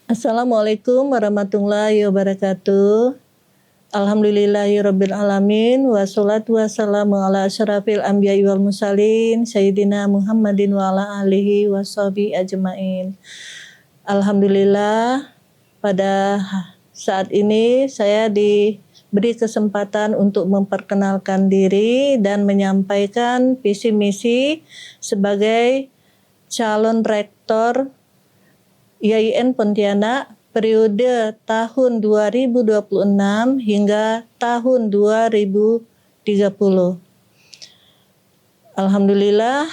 Assalamualaikum warahmatullahi wabarakatuh. Alhamdulillahirabbil alamin wassalatu wassalamu ala asyrafil anbiya'i wal mursalin sayyidina Muhammadin wa ala alihi washabihi ajmain. Alhamdulillah, pada saat ini saya diberi kesempatan untuk memperkenalkan diri dan menyampaikan visi misi sebagai calon rektor IAIN Pontianak periode tahun 2026 hingga tahun 2030. Alhamdulillah,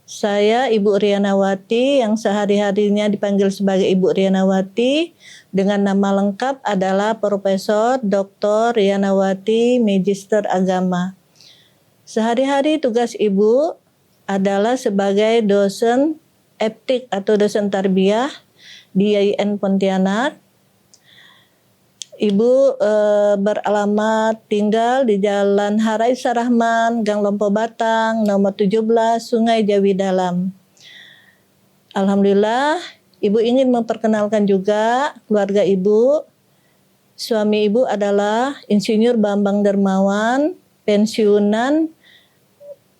saya Ibu Rianawati yang sehari-harinya dipanggil sebagai Ibu Rianawati dengan nama lengkap adalah Profesor Dr. Rianawati Magister Agama. Sehari-hari tugas Ibu adalah sebagai dosen eptik atau dosen tarbiyah di IAIN Pontianak. Ibu beralamat tinggal di Jalan Haraisa Rahman, Gang Lompo Batang, nomor 17, Sungai Jawi Dalam. Alhamdulillah, Ibu ingin memperkenalkan juga keluarga Ibu. Suami Ibu adalah Insinyur Bambang Dermawan, pensiunan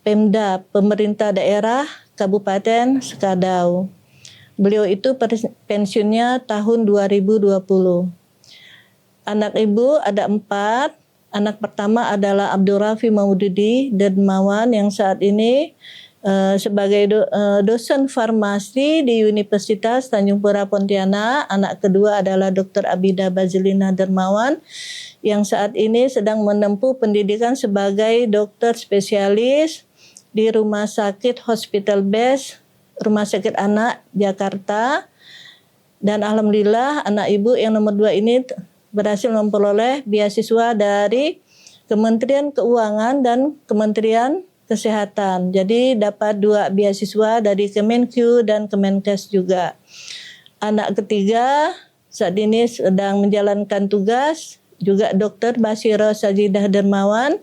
Pemda, Pemerintah Daerah Kabupaten Sekadau. Beliau itu pensiunnya tahun 2020. Anak Ibu ada 4. Anak pertama adalah Abdul Rafi Maududi Dermawan yang saat ini sebagai dosen farmasi di Universitas Tanjung Pura Pontianak. Anak kedua adalah Dr. Abida Bazilina Dermawan yang saat ini sedang menempuh pendidikan sebagai dokter spesialis di Rumah Sakit Hospital Base, Rumah Sakit Anak Jakarta. Dan alhamdulillah anak Ibu yang nomor 2 ini berhasil memperoleh beasiswa dari Kementerian Keuangan dan Kementerian Kesehatan. Jadi dapat 2 beasiswa dari Kemenq dan Kemenkes juga. Anak ketiga saat ini sedang menjalankan tugas juga Dr. Basiro Sajidah Dermawan,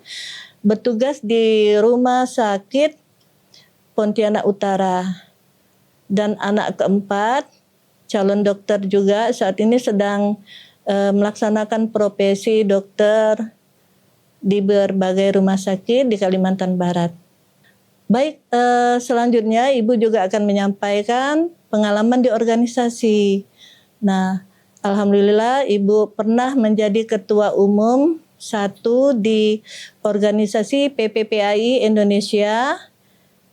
bertugas di Rumah Sakit Pontianak Utara. Dan anak keempat, calon dokter juga saat ini sedang melaksanakan profesi dokter di berbagai rumah sakit di Kalimantan Barat. Baik, selanjutnya Ibu juga akan menyampaikan pengalaman di organisasi. Nah, alhamdulillah Ibu pernah menjadi ketua umum 1 di organisasi PPPAI Indonesia,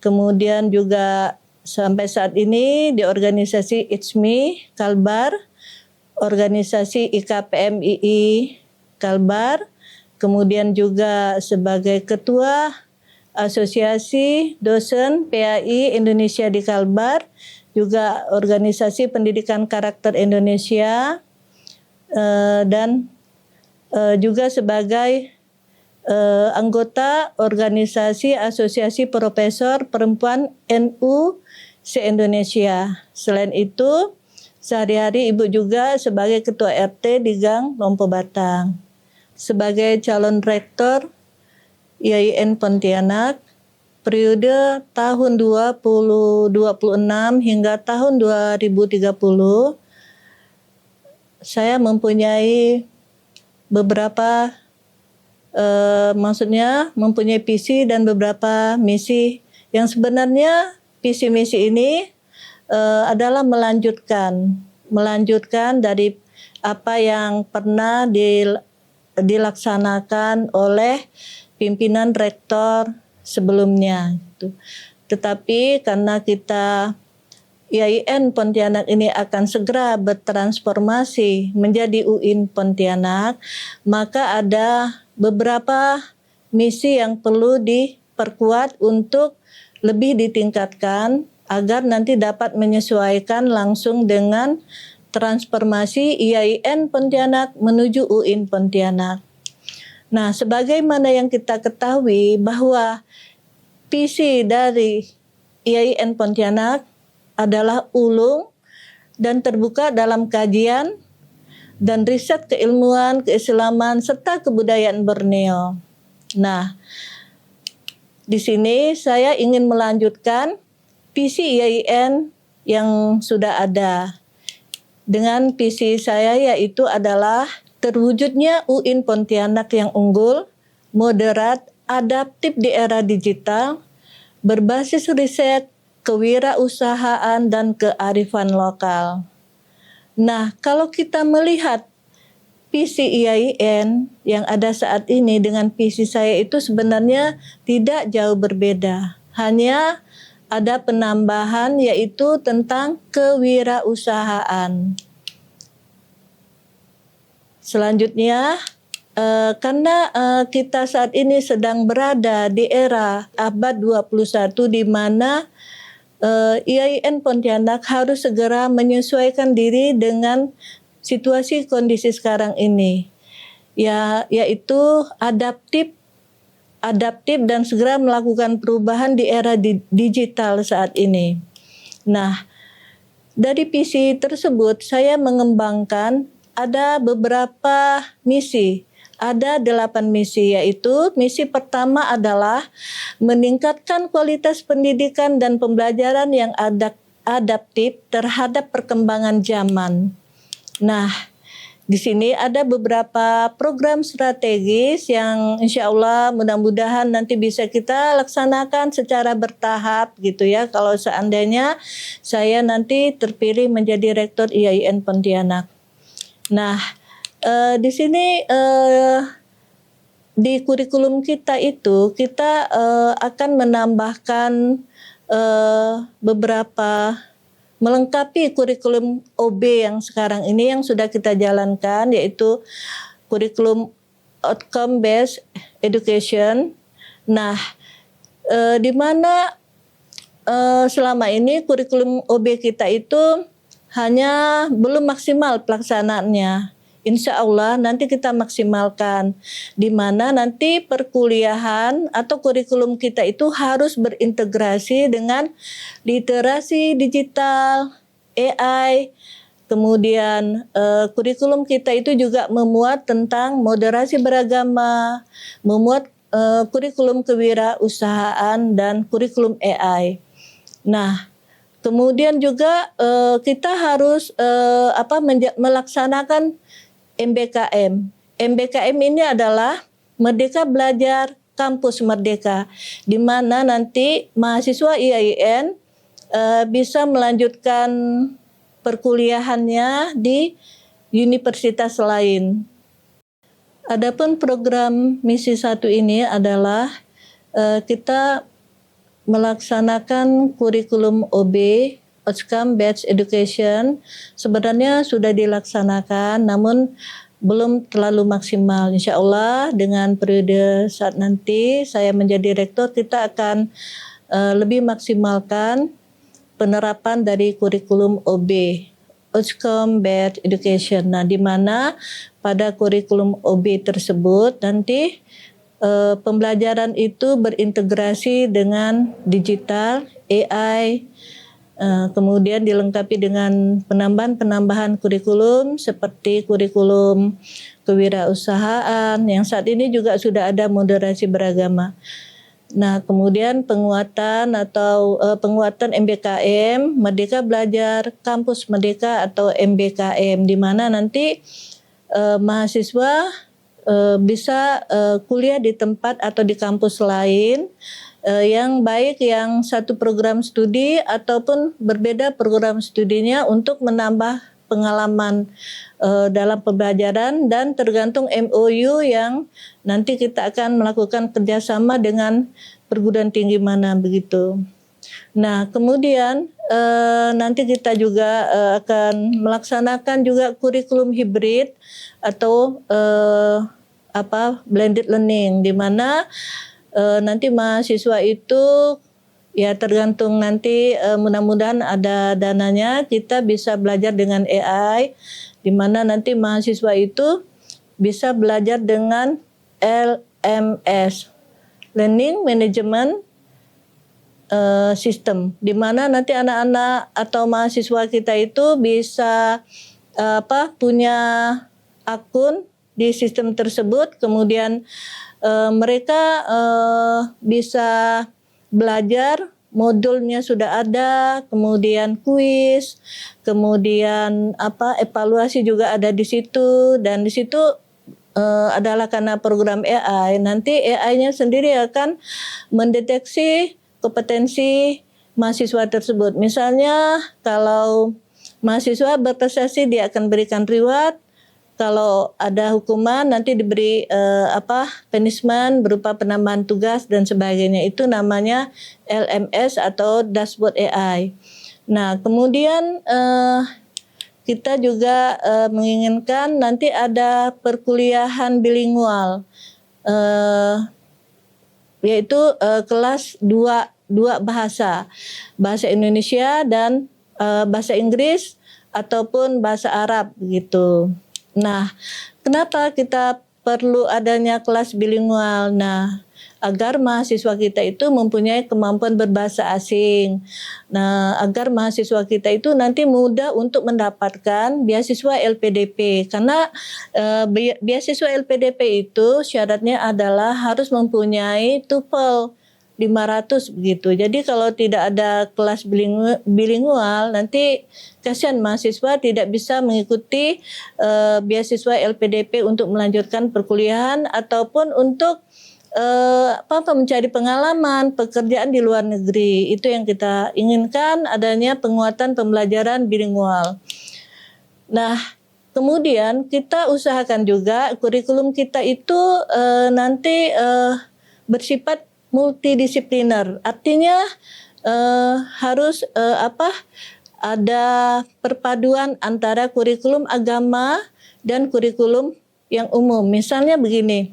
kemudian juga sampai saat ini di organisasi ITSMI Kalbar, organisasi IKPMII Kalbar, kemudian juga sebagai ketua Asosiasi Dosen PAI Indonesia di Kalbar, juga organisasi Pendidikan Karakter Indonesia, dan juga sebagai anggota organisasi Asosiasi Profesor Perempuan NU se-Indonesia. Selain itu, sehari-hari Ibu juga sebagai Ketua RT di Gang Lompo Batang. Sebagai calon rektor IAIN Pontianak periode tahun 2026 hingga tahun 2030, saya mempunyai beberapa mempunyai visi dan beberapa misi yang sebenarnya visi misi ini adalah melanjutkan dari apa yang pernah dilaksanakan oleh pimpinan rektor sebelumnya. Tetapi karena kita IAIN Pontianak ini akan segera bertransformasi menjadi UIN Pontianak, maka ada beberapa misi yang perlu diperkuat untuk lebih ditingkatkan agar nanti dapat menyesuaikan langsung dengan transformasi IAIN Pontianak menuju UIN Pontianak. Nah, sebagaimana yang kita ketahui bahwa visi dari IAIN Pontianak adalah ulung dan terbuka dalam kajian dan riset keilmuan, keislaman, serta kebudayaan Borneo. Nah, di sini saya ingin melanjutkan visi IAIN yang sudah ada. Dengan visi saya yaitu adalah terwujudnya UIN Pontianak yang unggul, moderat, adaptif di era digital, berbasis riset, kewirausahaan, dan kearifan lokal. Nah, kalau kita melihat visi IAIN yang ada saat ini dengan visi saya itu sebenarnya tidak jauh berbeda. Hanya ada penambahan yaitu tentang kewirausahaan. Selanjutnya, karena kita saat ini sedang berada di era abad 21 di mana IAIN Pontianak harus segera menyesuaikan diri dengan situasi kondisi sekarang ini, yaitu adaptif dan segera melakukan perubahan di era digital saat ini. Nah, dari visi tersebut saya mengembangkan ada beberapa misi. Ada 8 misi, yaitu misi pertama adalah meningkatkan kualitas pendidikan dan pembelajaran yang adaptif terhadap perkembangan zaman. Nah, di sini ada beberapa program strategis yang insya Allah mudah-mudahan nanti bisa kita laksanakan secara bertahap gitu ya. Kalau seandainya saya nanti terpilih menjadi Rektor IAIN Pontianak. Nah, di sini di kurikulum kita itu kita akan menambahkan beberapa melengkapi kurikulum OB yang sekarang ini yang sudah kita jalankan, yaitu kurikulum outcome based education. Nah, di mana selama ini kurikulum OB kita itu hanya belum maksimal pelaksanaannya. Insya Allah nanti kita maksimalkan, di mana nanti perkuliahan atau kurikulum kita itu harus berintegrasi dengan literasi digital, AI, kemudian kurikulum kita itu juga memuat tentang moderasi beragama, memuat kurikulum kewirausahaan dan kurikulum AI. Nah, kemudian juga kita harus melaksanakan MBKM. MBKM ini adalah Merdeka Belajar Kampus Merdeka, di mana nanti mahasiswa IAIN bisa melanjutkan perkuliahannya di universitas lain. Adapun program misi 1 ini adalah kita melaksanakan kurikulum OB, Outcome Based Education. Sebenarnya sudah dilaksanakan, namun belum terlalu maksimal. Insya Allah dengan periode saat nanti saya menjadi rektor, kita akan lebih maksimalkan penerapan dari kurikulum OB, Outcome Based Education. Nah, di mana pada kurikulum OB tersebut nanti pembelajaran itu berintegrasi dengan digital, AI, kemudian dilengkapi dengan penambahan kurikulum seperti kurikulum kewirausahaan yang saat ini juga sudah ada moderasi beragama. Nah, kemudian penguatan MBKM, Merdeka Belajar Kampus Merdeka atau MBKM, di mana nanti mahasiswa bisa kuliah di tempat atau di kampus lain, yang baik yang satu program studi ataupun berbeda program studinya untuk menambah pengalaman dalam pembelajaran, dan tergantung MOU yang nanti kita akan melakukan kerjasama dengan perguruan tinggi mana begitu. Nah, kemudian nanti kita juga akan melaksanakan juga kurikulum hibrid atau blended learning, di mana nanti mahasiswa itu ya tergantung nanti mudah-mudahan ada dananya, kita bisa belajar dengan AI, di mana nanti mahasiswa itu bisa belajar dengan LMS, Learning Management System, di mana nanti anak-anak atau mahasiswa kita itu bisa punya akun di sistem tersebut, kemudian mereka bisa belajar modulnya sudah ada, kemudian kuis, kemudian evaluasi juga ada di situ, dan di situ adalah karena program AI. Nanti AI-nya sendiri akan mendeteksi kompetensi mahasiswa tersebut. Misalnya kalau mahasiswa berprestasi, dia akan berikan reward. Kalau ada hukuman, nanti diberi punishment berupa penambahan tugas dan sebagainya. Itu namanya LMS atau dashboard AI. Nah, kemudian kita juga menginginkan nanti ada perkuliahan bilingual, yaitu kelas dua bahasa Indonesia dan bahasa Inggris ataupun bahasa Arab gitu. Nah, kenapa kita perlu adanya kelas bilingual? Nah, agar mahasiswa kita itu mempunyai kemampuan berbahasa asing. Nah, agar mahasiswa kita itu nanti mudah untuk mendapatkan beasiswa LPDP. Karena beasiswa LPDP itu syaratnya adalah harus mempunyai TOEFL 500 begitu. Jadi kalau tidak ada kelas bilingual, nanti kasihan mahasiswa tidak bisa mengikuti beasiswa LPDP untuk melanjutkan perkuliahan ataupun untuk mencari pengalaman pekerjaan di luar negeri. Itu yang kita inginkan, adanya penguatan pembelajaran bilingual. Nah, kemudian kita usahakan juga kurikulum kita itu nanti bersifat multidisipliner. Artinya harus ada perpaduan antara kurikulum agama dan kurikulum yang umum. Misalnya begini,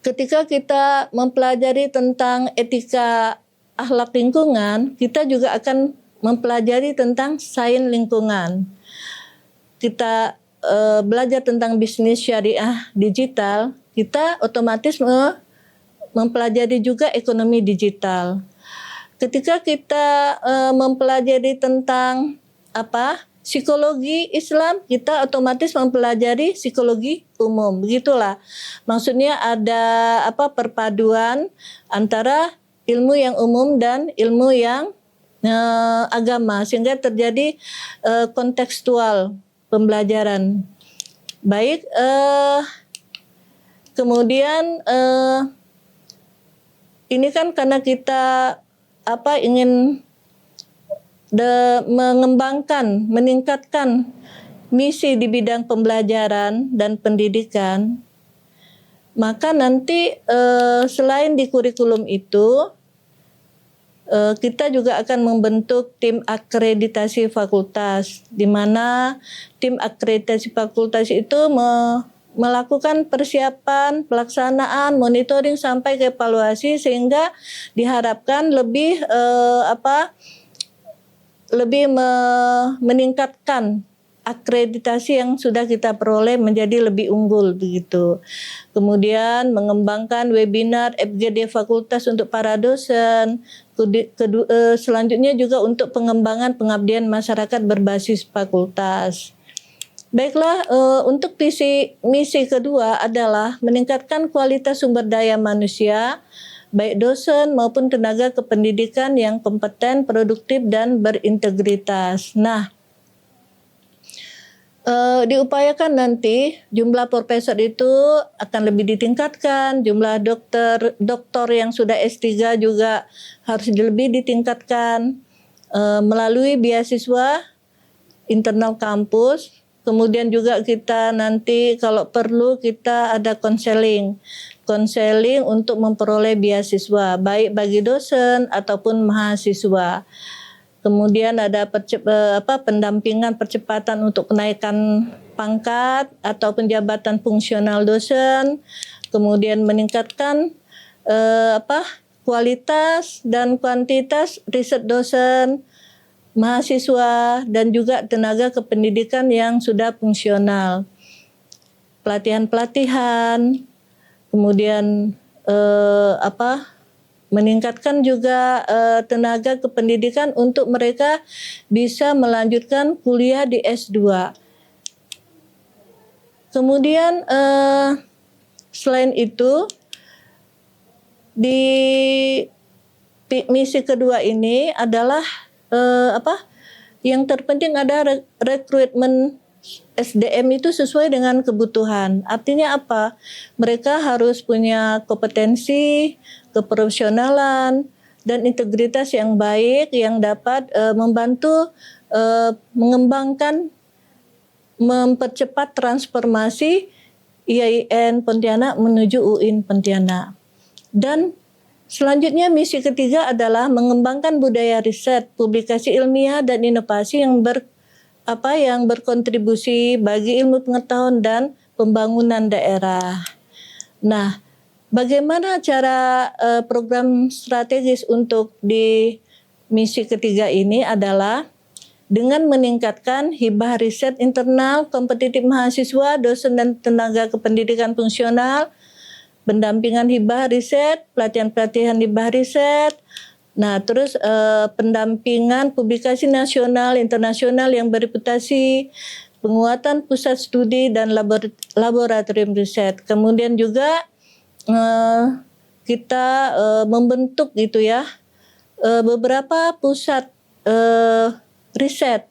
ketika kita mempelajari tentang etika akhlak lingkungan, kita juga akan mempelajari tentang sains lingkungan. Kita belajar tentang bisnis syariah digital, kita otomatis mempelajari juga ekonomi digital. Ketika kita mempelajari tentang psikologi Islam, kita otomatis mempelajari psikologi umum. Begitulah. Maksudnya ada perpaduan antara ilmu yang umum dan ilmu yang agama, sehingga terjadi kontekstual pembelajaran. Baik, kemudian ini kan karena kita ingin mengembangkan, meningkatkan misi di bidang pembelajaran dan pendidikan, maka nanti selain di kurikulum itu, kita juga akan membentuk tim akreditasi fakultas, di mana tim akreditasi fakultas itu melakukan persiapan, pelaksanaan, monitoring sampai ke evaluasi, sehingga diharapkan lebih meningkatkan akreditasi yang sudah kita peroleh menjadi lebih unggul begitu. Kemudian mengembangkan webinar FGD fakultas untuk para dosen. Selanjutnya juga untuk pengembangan pengabdian masyarakat berbasis fakultas. Baiklah, untuk misi kedua adalah meningkatkan kualitas sumber daya manusia, baik dosen maupun tenaga kependidikan yang kompeten, produktif, dan berintegritas. Nah, diupayakan nanti jumlah profesor itu akan lebih ditingkatkan, jumlah doktor yang sudah S3 juga harus lebih ditingkatkan melalui beasiswa internal kampus. Kemudian juga kita nanti kalau perlu kita ada konseling untuk memperoleh beasiswa baik bagi dosen ataupun mahasiswa. Kemudian ada pendampingan percepatan untuk kenaikan pangkat ataupun jabatan fungsional dosen. Kemudian meningkatkan kualitas dan kuantitas riset dosen, mahasiswa, dan juga tenaga kependidikan yang sudah fungsional. Pelatihan-pelatihan, kemudian meningkatkan juga tenaga kependidikan untuk mereka bisa melanjutkan kuliah di S2. Kemudian selain itu di misi kedua ini adalah yang terpenting ada rekrutmen SDM itu sesuai dengan kebutuhan. Artinya apa? Mereka harus punya kompetensi, keprofesionalan, dan integritas yang baik yang dapat membantu mengembangkan, mempercepat transformasi IAIN Pontianak menuju UIN Pontianak. Dan selanjutnya misi ketiga adalah mengembangkan budaya riset, publikasi ilmiah dan inovasi yang berkontribusi bagi ilmu pengetahuan dan pembangunan daerah. Nah, bagaimana cara program strategis untuk di misi ketiga ini adalah dengan meningkatkan hibah riset internal, kompetitif mahasiswa, dosen dan tenaga kependidikan fungsional, pendampingan hibah riset, pelatihan-pelatihan hibah riset, nah terus pendampingan publikasi nasional, internasional yang bereputasi, penguatan pusat studi dan laboratorium riset. Kemudian juga kita membentuk gitu ya beberapa pusat riset.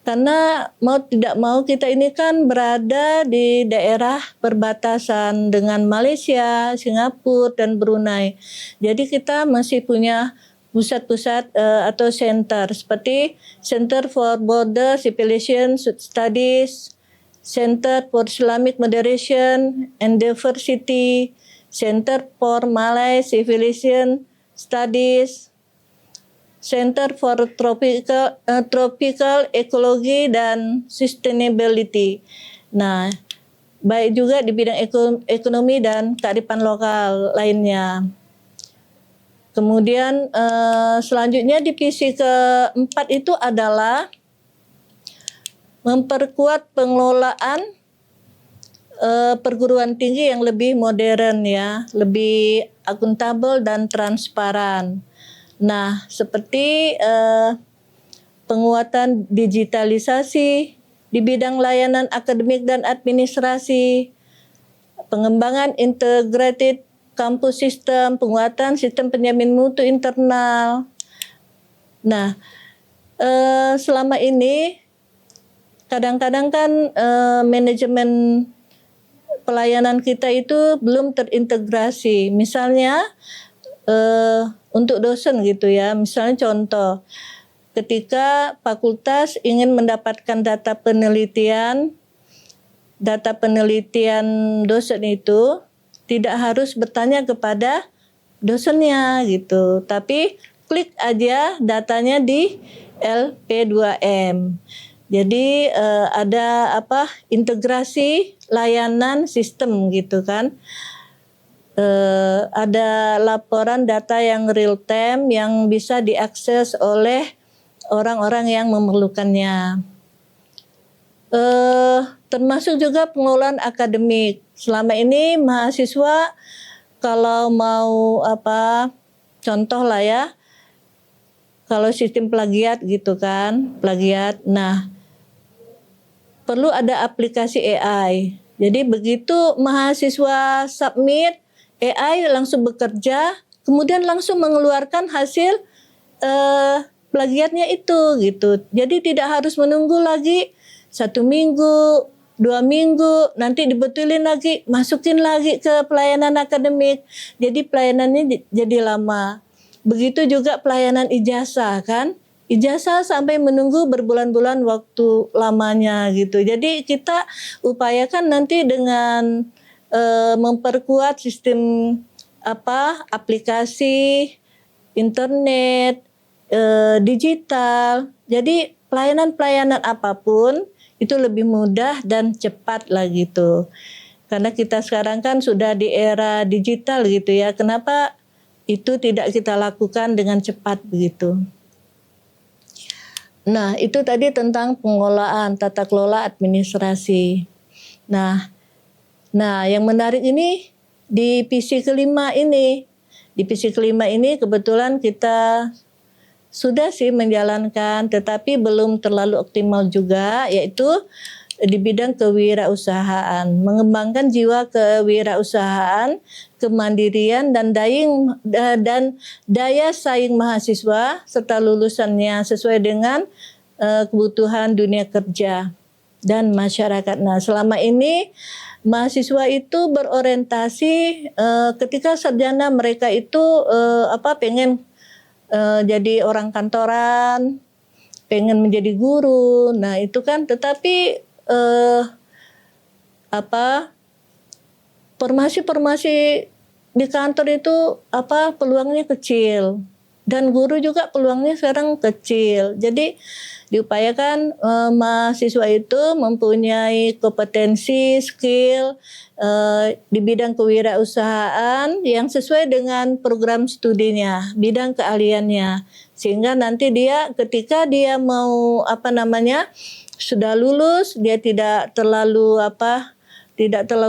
Karena mau tidak mau kita ini kan berada di daerah perbatasan dengan Malaysia, Singapura, dan Brunei. Jadi kita masih punya pusat-pusat atau center seperti Center for Border Civilization Studies, Center for Islamic Moderation and Diversity, Center for Malay Civilization Studies, Center for Tropical Ecology dan Sustainability. Nah, baik juga di bidang ekonomi dan kearifan lokal lainnya. Kemudian selanjutnya di visi keempat itu adalah memperkuat pengelolaan perguruan tinggi yang lebih modern ya, lebih akuntabel dan transparan. Nah, seperti penguatan digitalisasi di bidang layanan akademik dan administrasi, pengembangan integrated campus system, penguatan sistem penjamin mutu internal. Nah, selama ini kadang-kadang kan manajemen pelayanan kita itu belum terintegrasi. Misalnya untuk dosen gitu ya, misalnya contoh, ketika fakultas ingin mendapatkan data penelitian dosen itu tidak harus bertanya kepada dosennya gitu, tapi klik aja datanya di LP2M. Jadi ada integrasi layanan sistem gitu kan. Ada laporan data yang real time yang bisa diakses oleh orang-orang yang memerlukannya. Termasuk juga pengelolaan akademik. Selama ini mahasiswa kalau mau contoh lah ya, kalau sistem plagiat gitu kan, plagiat. Nah, perlu ada aplikasi AI. Jadi begitu mahasiswa submit, AI langsung bekerja, kemudian langsung mengeluarkan hasil plagiatnya itu gitu. Jadi tidak harus menunggu lagi 1 minggu, 2 minggu, nanti dibetulin lagi, masukin lagi ke pelayanan akademik. Jadi pelayanannya jadi lama. Begitu juga pelayanan ijazah kan. Ijazah sampai menunggu berbulan-bulan waktu lamanya gitu. Jadi kita upayakan nanti dengan memperkuat sistem aplikasi internet, digital. Jadi pelayanan-pelayanan apapun itu lebih mudah dan cepat lah gitu. Karena kita sekarang kan sudah di era digital gitu ya. Kenapa itu tidak kita lakukan dengan cepat begitu? Nah, itu tadi tentang pengelolaan, tata kelola administrasi. Nah, yang menarik ini di visi kelima ini. Di visi kelima ini kebetulan kita sudah sih menjalankan, tetapi belum terlalu optimal juga, yaitu di bidang kewirausahaan, mengembangkan jiwa kewirausahaan, kemandirian dan daya saing mahasiswa serta lulusannya sesuai dengan kebutuhan dunia kerja dan masyarakat. Nah, selama ini mahasiswa itu berorientasi ketika sarjana mereka itu pengen jadi orang kantoran, pengen menjadi guru. Nah, itu kan tetapi formasi di kantor itu peluangnya kecil dan guru juga peluangnya sekarang kecil. Jadi diupayakan mahasiswa itu mempunyai kompetensi, skill di bidang kewirausahaan yang sesuai dengan program studinya, bidang keahliannya, sehingga nanti dia ketika dia mau sudah lulus, dia tidak terlalu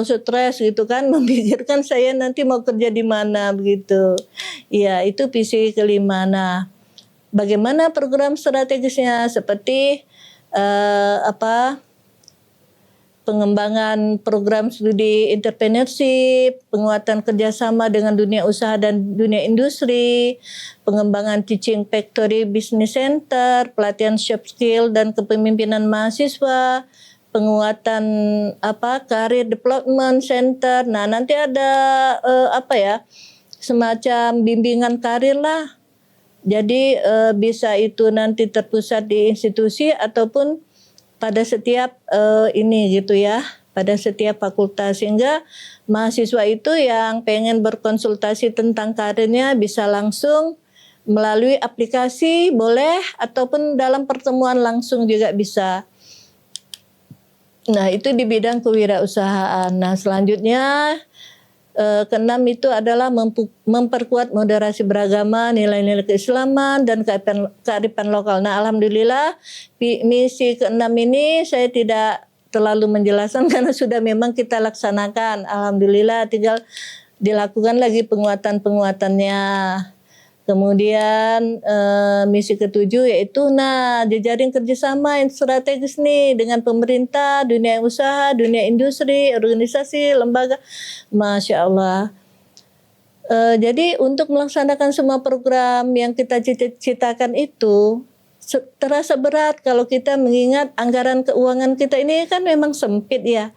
stres gitu kan, memikirkan saya nanti mau kerja di mana begitu. Ya, itu visi kelima. Nah, bagaimana program strategisnya seperti pengembangan program studi entrepreneurship, penguatan kerjasama dengan dunia usaha dan dunia industri, pengembangan teaching factory business center, pelatihan soft skill dan kepemimpinan mahasiswa, penguatan career development center. Nah, nanti ada semacam bimbingan karir lah. Jadi bisa itu nanti terpusat di institusi ataupun pada setiap pada setiap fakultas, sehingga mahasiswa itu yang pengen berkonsultasi tentang karirnya bisa langsung melalui aplikasi boleh, ataupun dalam pertemuan langsung juga bisa. Nah, itu di bidang kewirausahaan. Nah, selanjutnya keenam itu adalah memperkuat moderasi beragama, nilai-nilai keislaman dan kearifan lokal. Nah, alhamdulillah misi keenam ini saya tidak terlalu menjelaskan karena sudah memang kita laksanakan. Alhamdulillah, tinggal dilakukan lagi penguatannya. Kemudian misi ketujuh yaitu jejaring kerjasama yang strategis nih dengan pemerintah, dunia usaha, dunia industri, organisasi, lembaga. Masya Allah. Jadi untuk melaksanakan semua program yang kita cita-citakan itu terasa berat kalau kita mengingat anggaran keuangan kita ini kan memang sempit ya.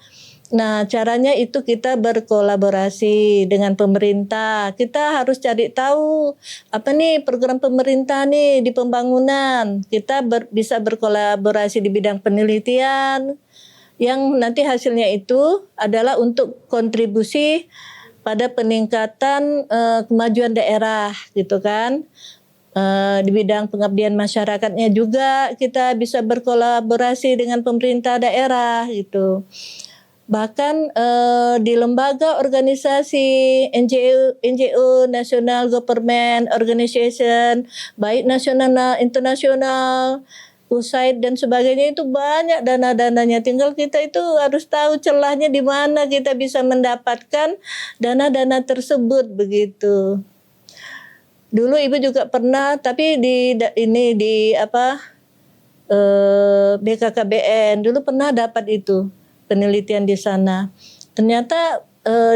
Nah, caranya itu kita berkolaborasi dengan pemerintah. Kita harus cari tahu apa nih program pemerintah nih di pembangunan. Kita bisa berkolaborasi di bidang penelitian yang nanti hasilnya itu adalah untuk kontribusi pada peningkatan kemajuan daerah gitu kan. Di bidang pengabdian masyarakatnya juga kita bisa berkolaborasi dengan pemerintah daerah gitu. Bahkan di lembaga organisasi NGO, National Government Organization, baik nasional, internasional, USAID dan sebagainya, itu banyak dana-dananya. Tinggal kita itu harus tahu celahnya di mana kita bisa mendapatkan dana-dana tersebut begitu. Dulu Ibu juga pernah, tapi di BKKBN dulu pernah dapat itu penelitian di sana. Ternyata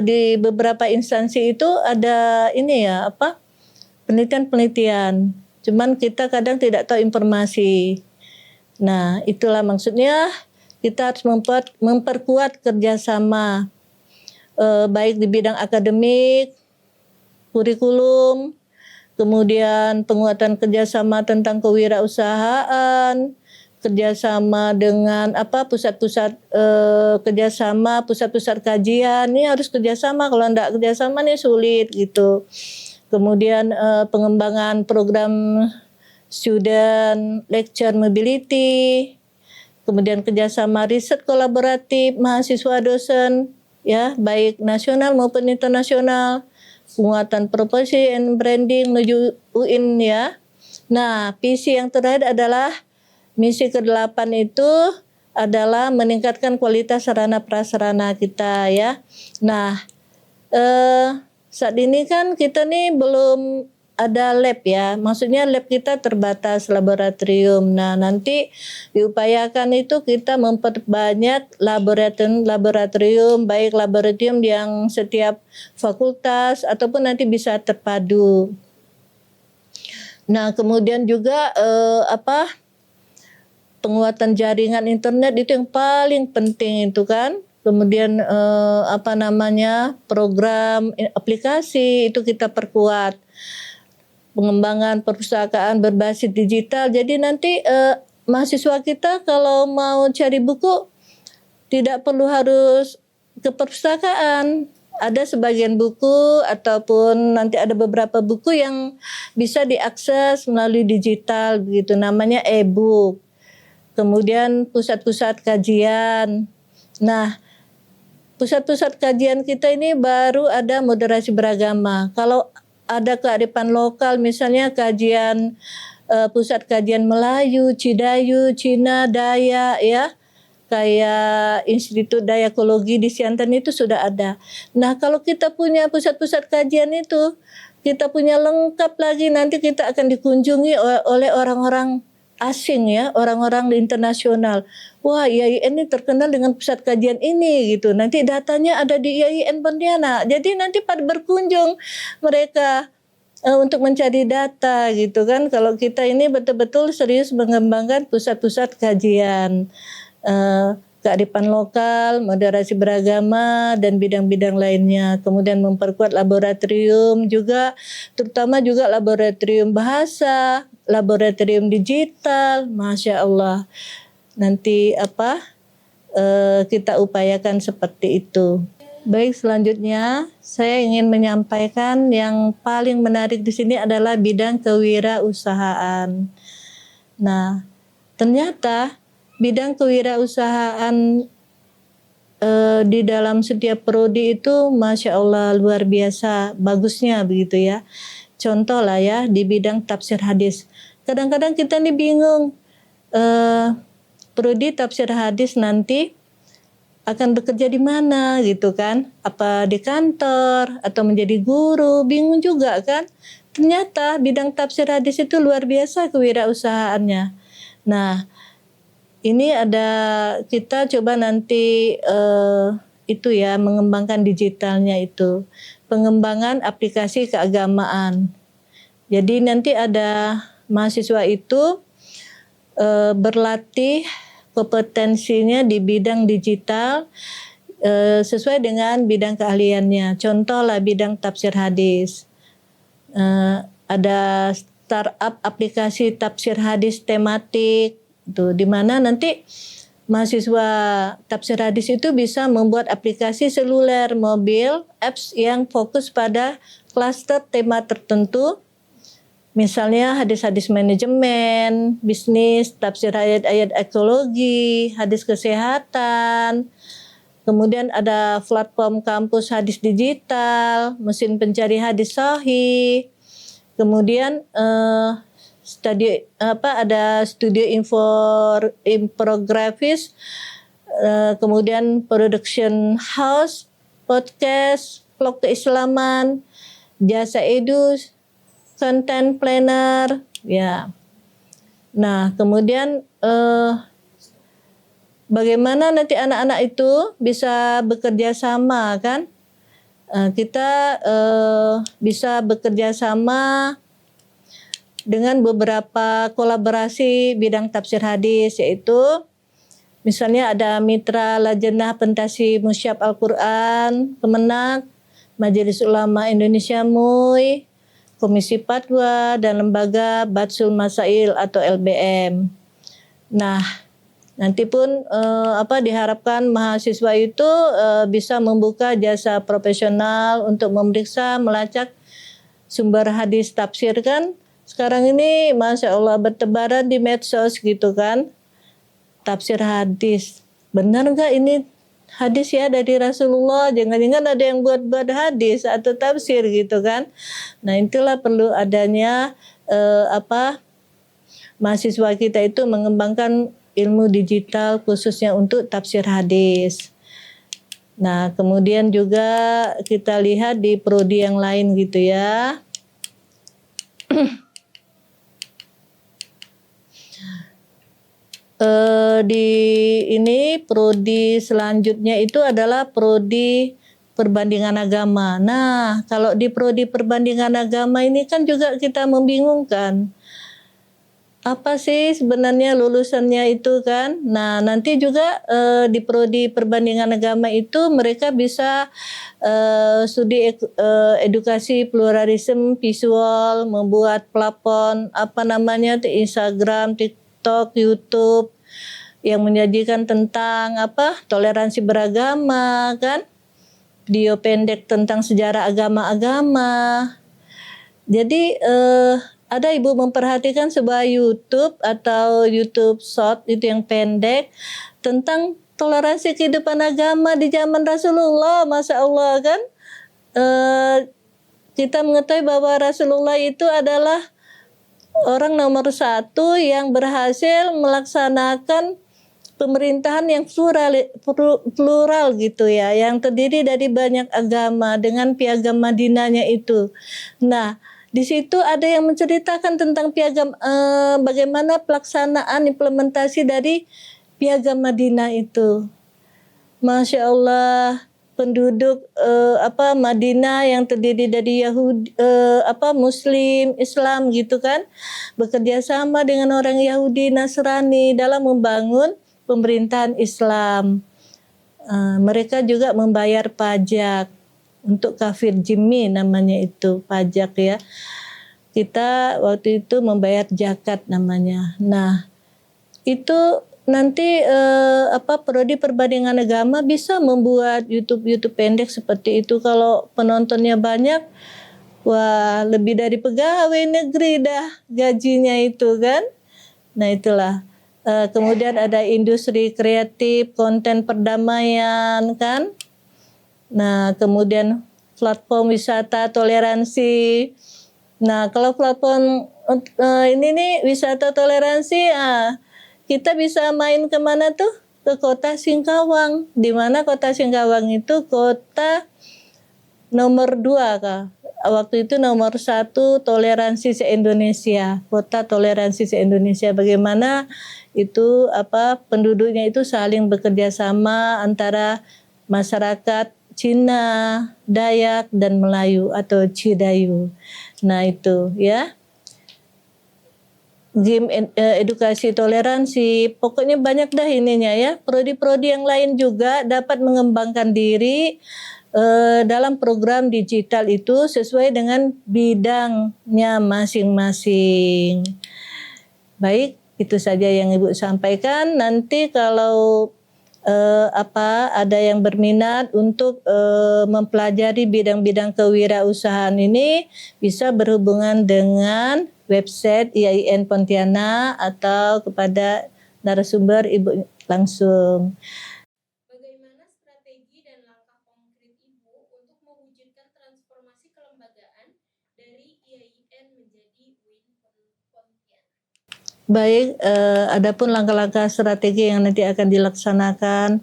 di beberapa instansi itu ada penelitian. Cuman kita kadang tidak tahu informasi. Nah, itulah maksudnya kita harus memperkuat kerjasama baik di bidang akademik, kurikulum, kemudian penguatan kerjasama tentang kewirausahaan, kerjasama dengan pusat-pusat kerjasama, pusat-pusat kajian. Ini harus kerjasama, kalau tidak kerjasama nih sulit gitu. Kemudian pengembangan program student lecture mobility, kemudian kerjasama riset kolaboratif mahasiswa dosen ya, baik nasional maupun internasional, penguatan promosi and branding menuju UIN ya. Nah, visi yang terakhir adalah misi ke-8 itu adalah meningkatkan kualitas sarana prasarana kita ya. Nah, saat ini kan kita nih belum ada lab ya, maksudnya lab kita terbatas laboratorium. Nah, nanti diupayakan itu kita memperbanyak laboratorium, baik laboratorium yang setiap fakultas ataupun nanti bisa terpadu. Nah, kemudian juga penguatan jaringan internet itu yang paling penting itu kan. Kemudian program aplikasi itu kita perkuat. Pengembangan perpustakaan berbasis digital. Jadi nanti mahasiswa kita kalau mau cari buku tidak perlu harus ke perpustakaan. Ada sebagian buku ataupun nanti ada beberapa buku yang bisa diakses melalui digital begitu, namanya e-book. Kemudian pusat-pusat kajian. Nah, pusat-pusat kajian kita ini baru ada moderasi beragama. Kalau ada kearifan lokal, misalnya kajian pusat kajian Melayu, Cidayu, Cina, Dayak ya, kayak Institut Dayakologi di Siantan itu sudah ada. Nah, kalau kita punya pusat-pusat kajian itu, kita punya lengkap lagi, nanti kita akan dikunjungi oleh orang-orang asing ya, orang-orang internasional. Wah, IAIN ini terkenal dengan pusat kajian ini gitu. Nanti datanya ada di IAIN Pontianak. Jadi nanti pada berkunjung mereka untuk mencari data gitu kan. Kalau kita ini betul-betul serius mengembangkan pusat-pusat kajian, kearifan lokal, moderasi beragama dan bidang-bidang lainnya. Kemudian memperkuat laboratorium juga, terutama juga laboratorium bahasa, laboratorium digital, Masya Allah. Nanti kita upayakan seperti itu. Baik, selanjutnya saya ingin menyampaikan yang paling menarik di sini adalah bidang kewirausahaan. Nah, ternyata bidang kewirausahaan di dalam setiap prodi itu Masya Allah luar biasa bagusnya begitu ya. Contoh lah ya di bidang tafsir hadis. Kadang-kadang kita nih bingung, prodi tafsir hadis nanti akan bekerja di mana gitu kan, apa di kantor atau menjadi guru, bingung juga kan. Ternyata bidang tafsir hadis itu luar biasa kewirausahaannya. Nah, ini ada, kita coba nanti itu ya, mengembangkan digitalnya itu, pengembangan aplikasi keagamaan. Jadi nanti ada mahasiswa itu berlatih kompetensinya di bidang digital sesuai dengan bidang keahliannya. Contoh lah bidang tafsir hadis. Ada startup aplikasi tafsir hadis tematik, tuh, di mana nanti mahasiswa tafsir hadis itu bisa membuat aplikasi seluler, mobil, apps yang fokus pada klaster tema tertentu. Misalnya hadis-hadis manajemen, bisnis, tafsir ayat-ayat ekologi, hadis kesehatan. Kemudian ada platform kampus hadis digital, mesin pencari hadis sahih. Kemudian ada studio infografis, kemudian production house, podcast, vlog keislaman, jasa edus, content planner, ya. Nah, kemudian bagaimana nanti anak-anak itu bisa bekerja sama kan? Kita bisa bekerja sama dengan beberapa kolaborasi bidang tafsir hadis, yaitu misalnya ada Mitra Lajnah Pentasi Musyaf Al-Quran, Kemenak, Majelis Ulama Indonesia MUI, Komisi Fatwa, dan Lembaga Batsul Masail atau LBM. Nah, nanti pun diharapkan mahasiswa itu bisa membuka jasa profesional untuk memeriksa, melacak sumber hadis tafsir kan. Sekarang ini Masya Allah bertebaran di medsos gitu kan. Tafsir hadis. Benar nggak ini hadis ya dari Rasulullah? Jangan-jangan ada yang buat hadis atau tafsir gitu kan. Nah, itulah perlu adanya mahasiswa kita itu mengembangkan ilmu digital khususnya untuk tafsir hadis. Nah, kemudian juga kita lihat di prodi yang lain gitu ya. Di ini prodi selanjutnya itu adalah prodi perbandingan agama. Nah, kalau di prodi perbandingan agama ini kan juga kita membingungkan. Apa sih sebenarnya lulusannya itu kan? Nah, nanti juga di prodi perbandingan agama itu mereka bisa studi edukasi pluralisme visual, membuat plafon apa namanya di Instagram, TikTok, YouTube yang menyajikan tentang apa toleransi beragama kan, video pendek tentang sejarah agama-agama. Jadi ada ibu memperhatikan sebuah YouTube atau YouTube Short itu yang pendek tentang toleransi kehidupan agama di zaman Rasulullah, Masya Allah kan. Kita mengetahui bahwa Rasulullah itu adalah orang nomor 1 yang berhasil melaksanakan pemerintahan yang plural gitu ya, yang terdiri dari banyak agama dengan piagam Madinahnya itu. Nah, di situ ada yang menceritakan tentang piagam bagaimana pelaksanaan implementasi dari piagam Madinah itu. Masya Allah, penduduk Madinah yang terdiri dari Yahudi, Muslim, Islam gitu kan, bekerja sama dengan orang Yahudi, Nasrani dalam membangun pemerintahan Islam. Mereka juga membayar pajak untuk kafir jimmi namanya itu pajak ya. Kita waktu itu membayar zakat namanya. Nah, itu nanti prodi perbandingan agama bisa membuat YouTube pendek seperti itu. Kalau penontonnya banyak, wah lebih dari pegawai negeri dah gajinya itu kan. Nah, itulah. Kemudian ada industri kreatif, konten perdamaian kan. Nah, kemudian platform wisata toleransi. Nah, kalau platform ini nih wisata toleransi, kita bisa main kemana tuh? Ke kota Singkawang. Di mana kota Singkawang itu kota nomor 2 kah? Waktu itu nomor 1 toleransi se-Indonesia, kota toleransi se-Indonesia. Bagaimana itu penduduknya itu saling bekerja sama antara masyarakat Cina, Dayak dan Melayu atau Cidayu. Nah, itu ya. Game edukasi toleransi, pokoknya banyak dah ininya ya. Prodi-prodi yang lain juga dapat mengembangkan diri dalam program digital itu sesuai dengan bidangnya masing-masing. Baik, itu saja yang Ibu sampaikan. Nanti kalau ada yang berminat untuk mempelajari bidang-bidang kewirausahaan ini bisa berhubungan dengan website IAIN Pontianak atau kepada narasumber Ibu langsung. Bagaimana strategi dan langkah konkret Ibu untuk mewujudkan transformasi kelembagaan dari IAIN menjadi WIN Pontianak? Baik, adapun langkah-langkah strategi yang nanti akan dilaksanakan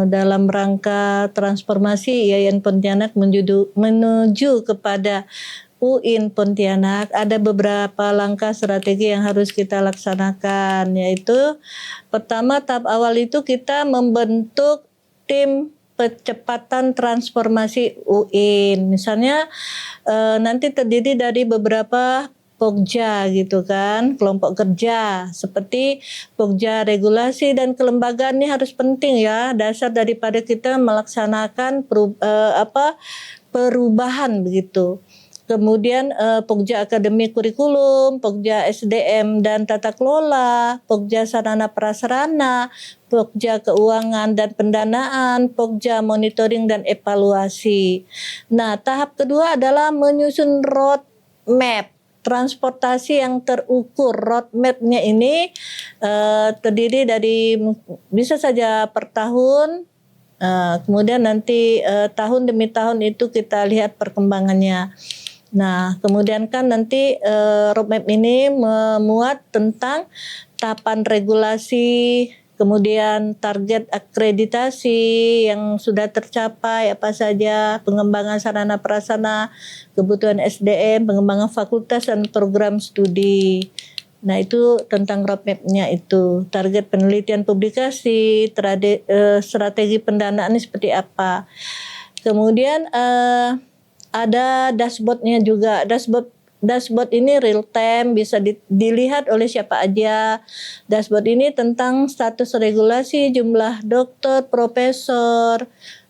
dalam rangka transformasi IAIN Pontianak menuju kepada UIN Pontianak, ada beberapa langkah strategi yang harus kita laksanakan, yaitu pertama tahap awal itu kita membentuk tim percepatan transformasi UIN. Misalnya nanti terdiri dari beberapa Pokja gitu kan, kelompok kerja seperti Pokja regulasi dan kelembagaan ini harus penting ya, dasar daripada kita melaksanakan perubahan begitu. Kemudian Pokja Akademi Kurikulum, Pokja SDM dan Tata Kelola, Pokja Sarana Prasarana, Pokja Keuangan dan Pendanaan, Pokja Monitoring dan Evaluasi. Nah, tahap kedua adalah menyusun roadmap transportasi yang terukur. Roadmap-nya ini terdiri dari bisa saja per tahun, kemudian nanti tahun demi tahun itu kita lihat perkembangannya. Nah, kemudian kan nanti roadmap ini memuat tentang tahapan regulasi kemudian target akreditasi yang sudah tercapai apa saja, pengembangan sarana prasarana, kebutuhan SDM, pengembangan fakultas dan program studi. Nah itu tentang roadmap-nya itu, target penelitian publikasi, strategi pendanaan seperti apa. Kemudian ada dashboard-nya juga. Dashboard ini real time, bisa dilihat oleh siapa aja. Dashboard ini tentang status regulasi, jumlah dokter, profesor,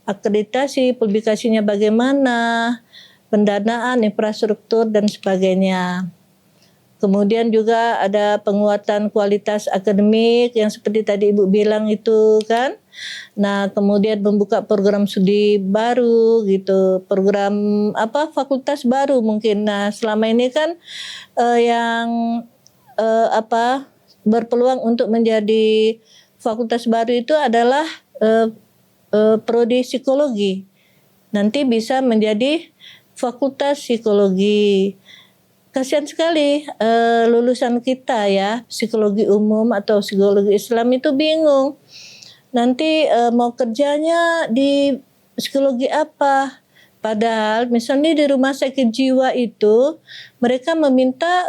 akreditasi, publikasinya bagaimana, pendanaan, infrastruktur, dan sebagainya. Kemudian juga ada penguatan kualitas akademik yang seperti tadi Ibu bilang itu kan. Nah, kemudian membuka program studi baru gitu, program fakultas baru mungkin. Nah, selama ini kan yang berpeluang untuk menjadi fakultas baru itu adalah prodi psikologi. Nanti bisa menjadi fakultas psikologi. Kasihan sekali lulusan kita ya, psikologi umum atau psikologi Islam itu bingung. Nanti mau kerjanya di psikologi apa? Padahal misalnya di rumah sakit jiwa itu mereka meminta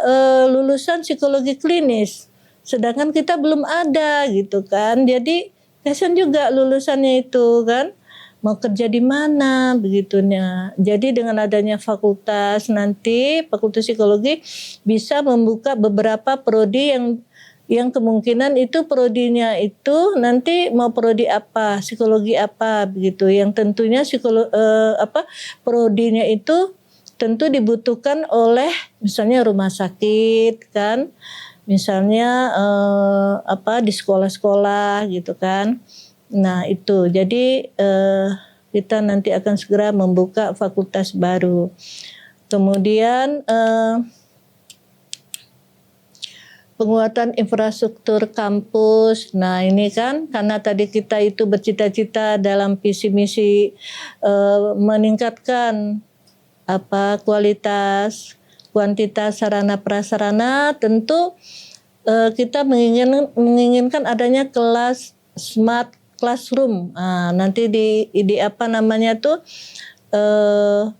lulusan psikologi klinis. Sedangkan kita belum ada gitu kan. Jadi kasihan juga lulusannya itu kan. Mau kerja di mana begitunya. Jadi dengan adanya fakultas nanti fakultas psikologi bisa membuka beberapa prodi yang kemungkinan itu prodinya itu nanti mau prodi apa, psikologi apa begitu. Yang tentunya prodinya itu tentu dibutuhkan oleh misalnya rumah sakit kan. Misalnya di sekolah-sekolah gitu kan. Nah itu, jadi kita nanti akan segera membuka fakultas baru. Kemudian penguatan infrastruktur kampus. Nah ini kan karena tadi kita itu bercita-cita dalam visi misi meningkatkan kualitas, kuantitas sarana prasarana, tentu kita menginginkan adanya kelas smart classroom. Nanti di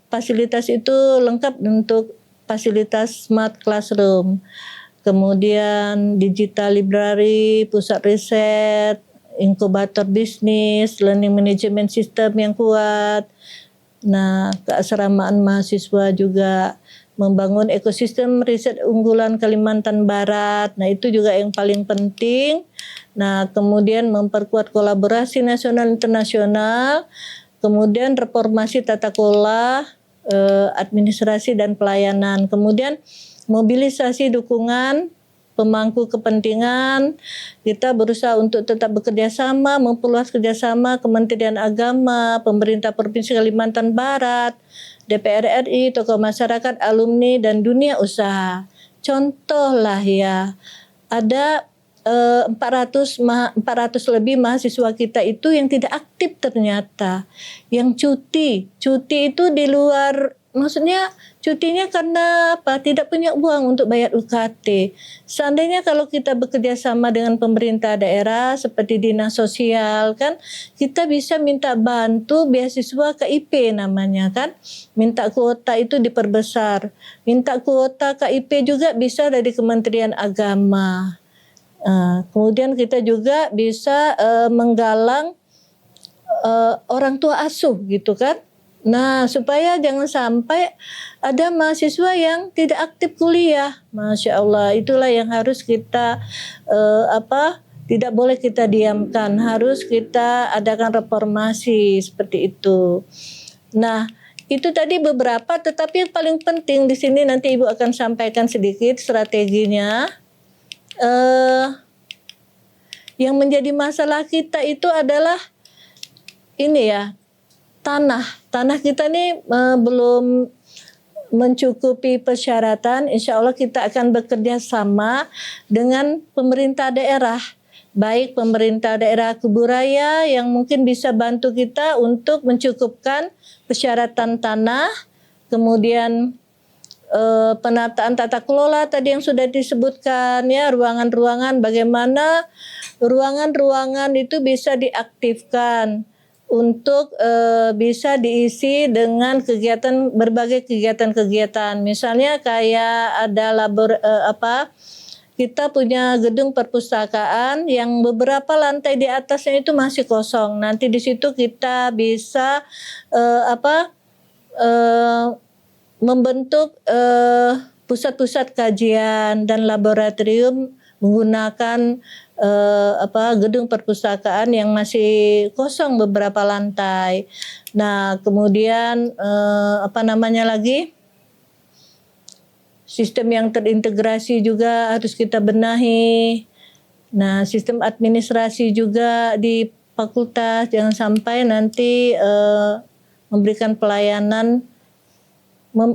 fasilitas itu lengkap untuk fasilitas smart classroom. Kemudian digital library, pusat riset, inkubator bisnis, learning management system yang kuat. Nah, keasramaan mahasiswa juga, membangun ekosistem riset unggulan Kalimantan Barat. Nah, itu juga yang paling penting. Nah, kemudian memperkuat kolaborasi nasional internasional, kemudian reformasi tata kelola, administrasi dan pelayanan. Kemudian mobilisasi dukungan pemangku kepentingan. Kita berusaha untuk tetap bekerja sama, memperluas kerjasama Kementerian Agama, pemerintah Provinsi Kalimantan Barat, DPR RI, tokoh masyarakat, alumni, dan dunia usaha. Contoh lah ya, ada 400 lebih mahasiswa kita itu yang tidak aktif ternyata, yang cuti itu di luar, maksudnya cutinya karena tidak punya uang untuk bayar UKT. Seandainya kalau kita bekerja sama dengan pemerintah daerah seperti dinas sosial kan, kita bisa minta bantu beasiswa KIP namanya kan, minta kuota itu diperbesar, minta kuota KIP juga bisa dari Kementerian Agama. Kemudian kita juga bisa menggalang orang tua asuh gitu kan. Nah, supaya jangan sampai ada mahasiswa yang tidak aktif kuliah. Masya Allah, itulah yang harus kita tidak boleh kita diamkan, harus kita adakan reformasi seperti itu. Nah, itu tadi beberapa, tetapi yang paling penting di sini nanti Ibu akan sampaikan sedikit strateginya. Yang menjadi masalah kita itu adalah ini ya, tanah kita ini belum mencukupi persyaratan. Insya Allah kita akan bekerja sama dengan pemerintah daerah, baik pemerintah daerah Kuburaya yang mungkin bisa bantu kita untuk mencukupkan persyaratan tanah, kemudian penataan tata kelola tadi yang sudah disebutkan ya, ruangan-ruangan, bagaimana ruangan-ruangan itu bisa diaktifkan untuk bisa diisi dengan kegiatan, berbagai kegiatan-kegiatan. Misalnya kayak ada kita punya gedung perpustakaan yang beberapa lantai di atasnya itu masih kosong. Nanti di situ kita bisa membentuk pusat-pusat kajian dan laboratorium menggunakan gedung perpustakaan yang masih kosong beberapa lantai. Nah, kemudian sistem yang terintegrasi juga harus kita benahi. Nah, sistem administrasi juga di fakultas, jangan sampai nanti memberikan pelayanan,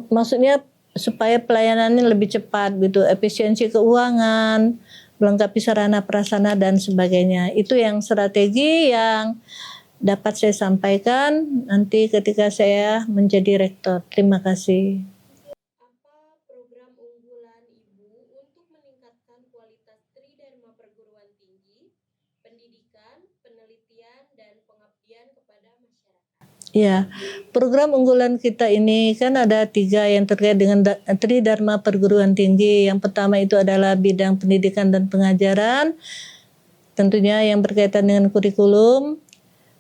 maksudnya supaya pelayanannya lebih cepat gitu, efisiensi keuangan, melengkapi sarana prasarana dan sebagainya. Itu yang strategi yang dapat saya sampaikan nanti ketika saya menjadi rektor. Terima kasih. Apa program unggulan Ibu untuk meningkatkan kualitas Tridharma perguruan tinggi, pendidikan, penelitian, dan pengabdian kepada masyarakat? Ya, program unggulan kita ini kan ada 3 yang terkait dengan Tridharma perguruan tinggi. Yang pertama itu adalah bidang pendidikan dan pengajaran, tentunya yang berkaitan dengan kurikulum.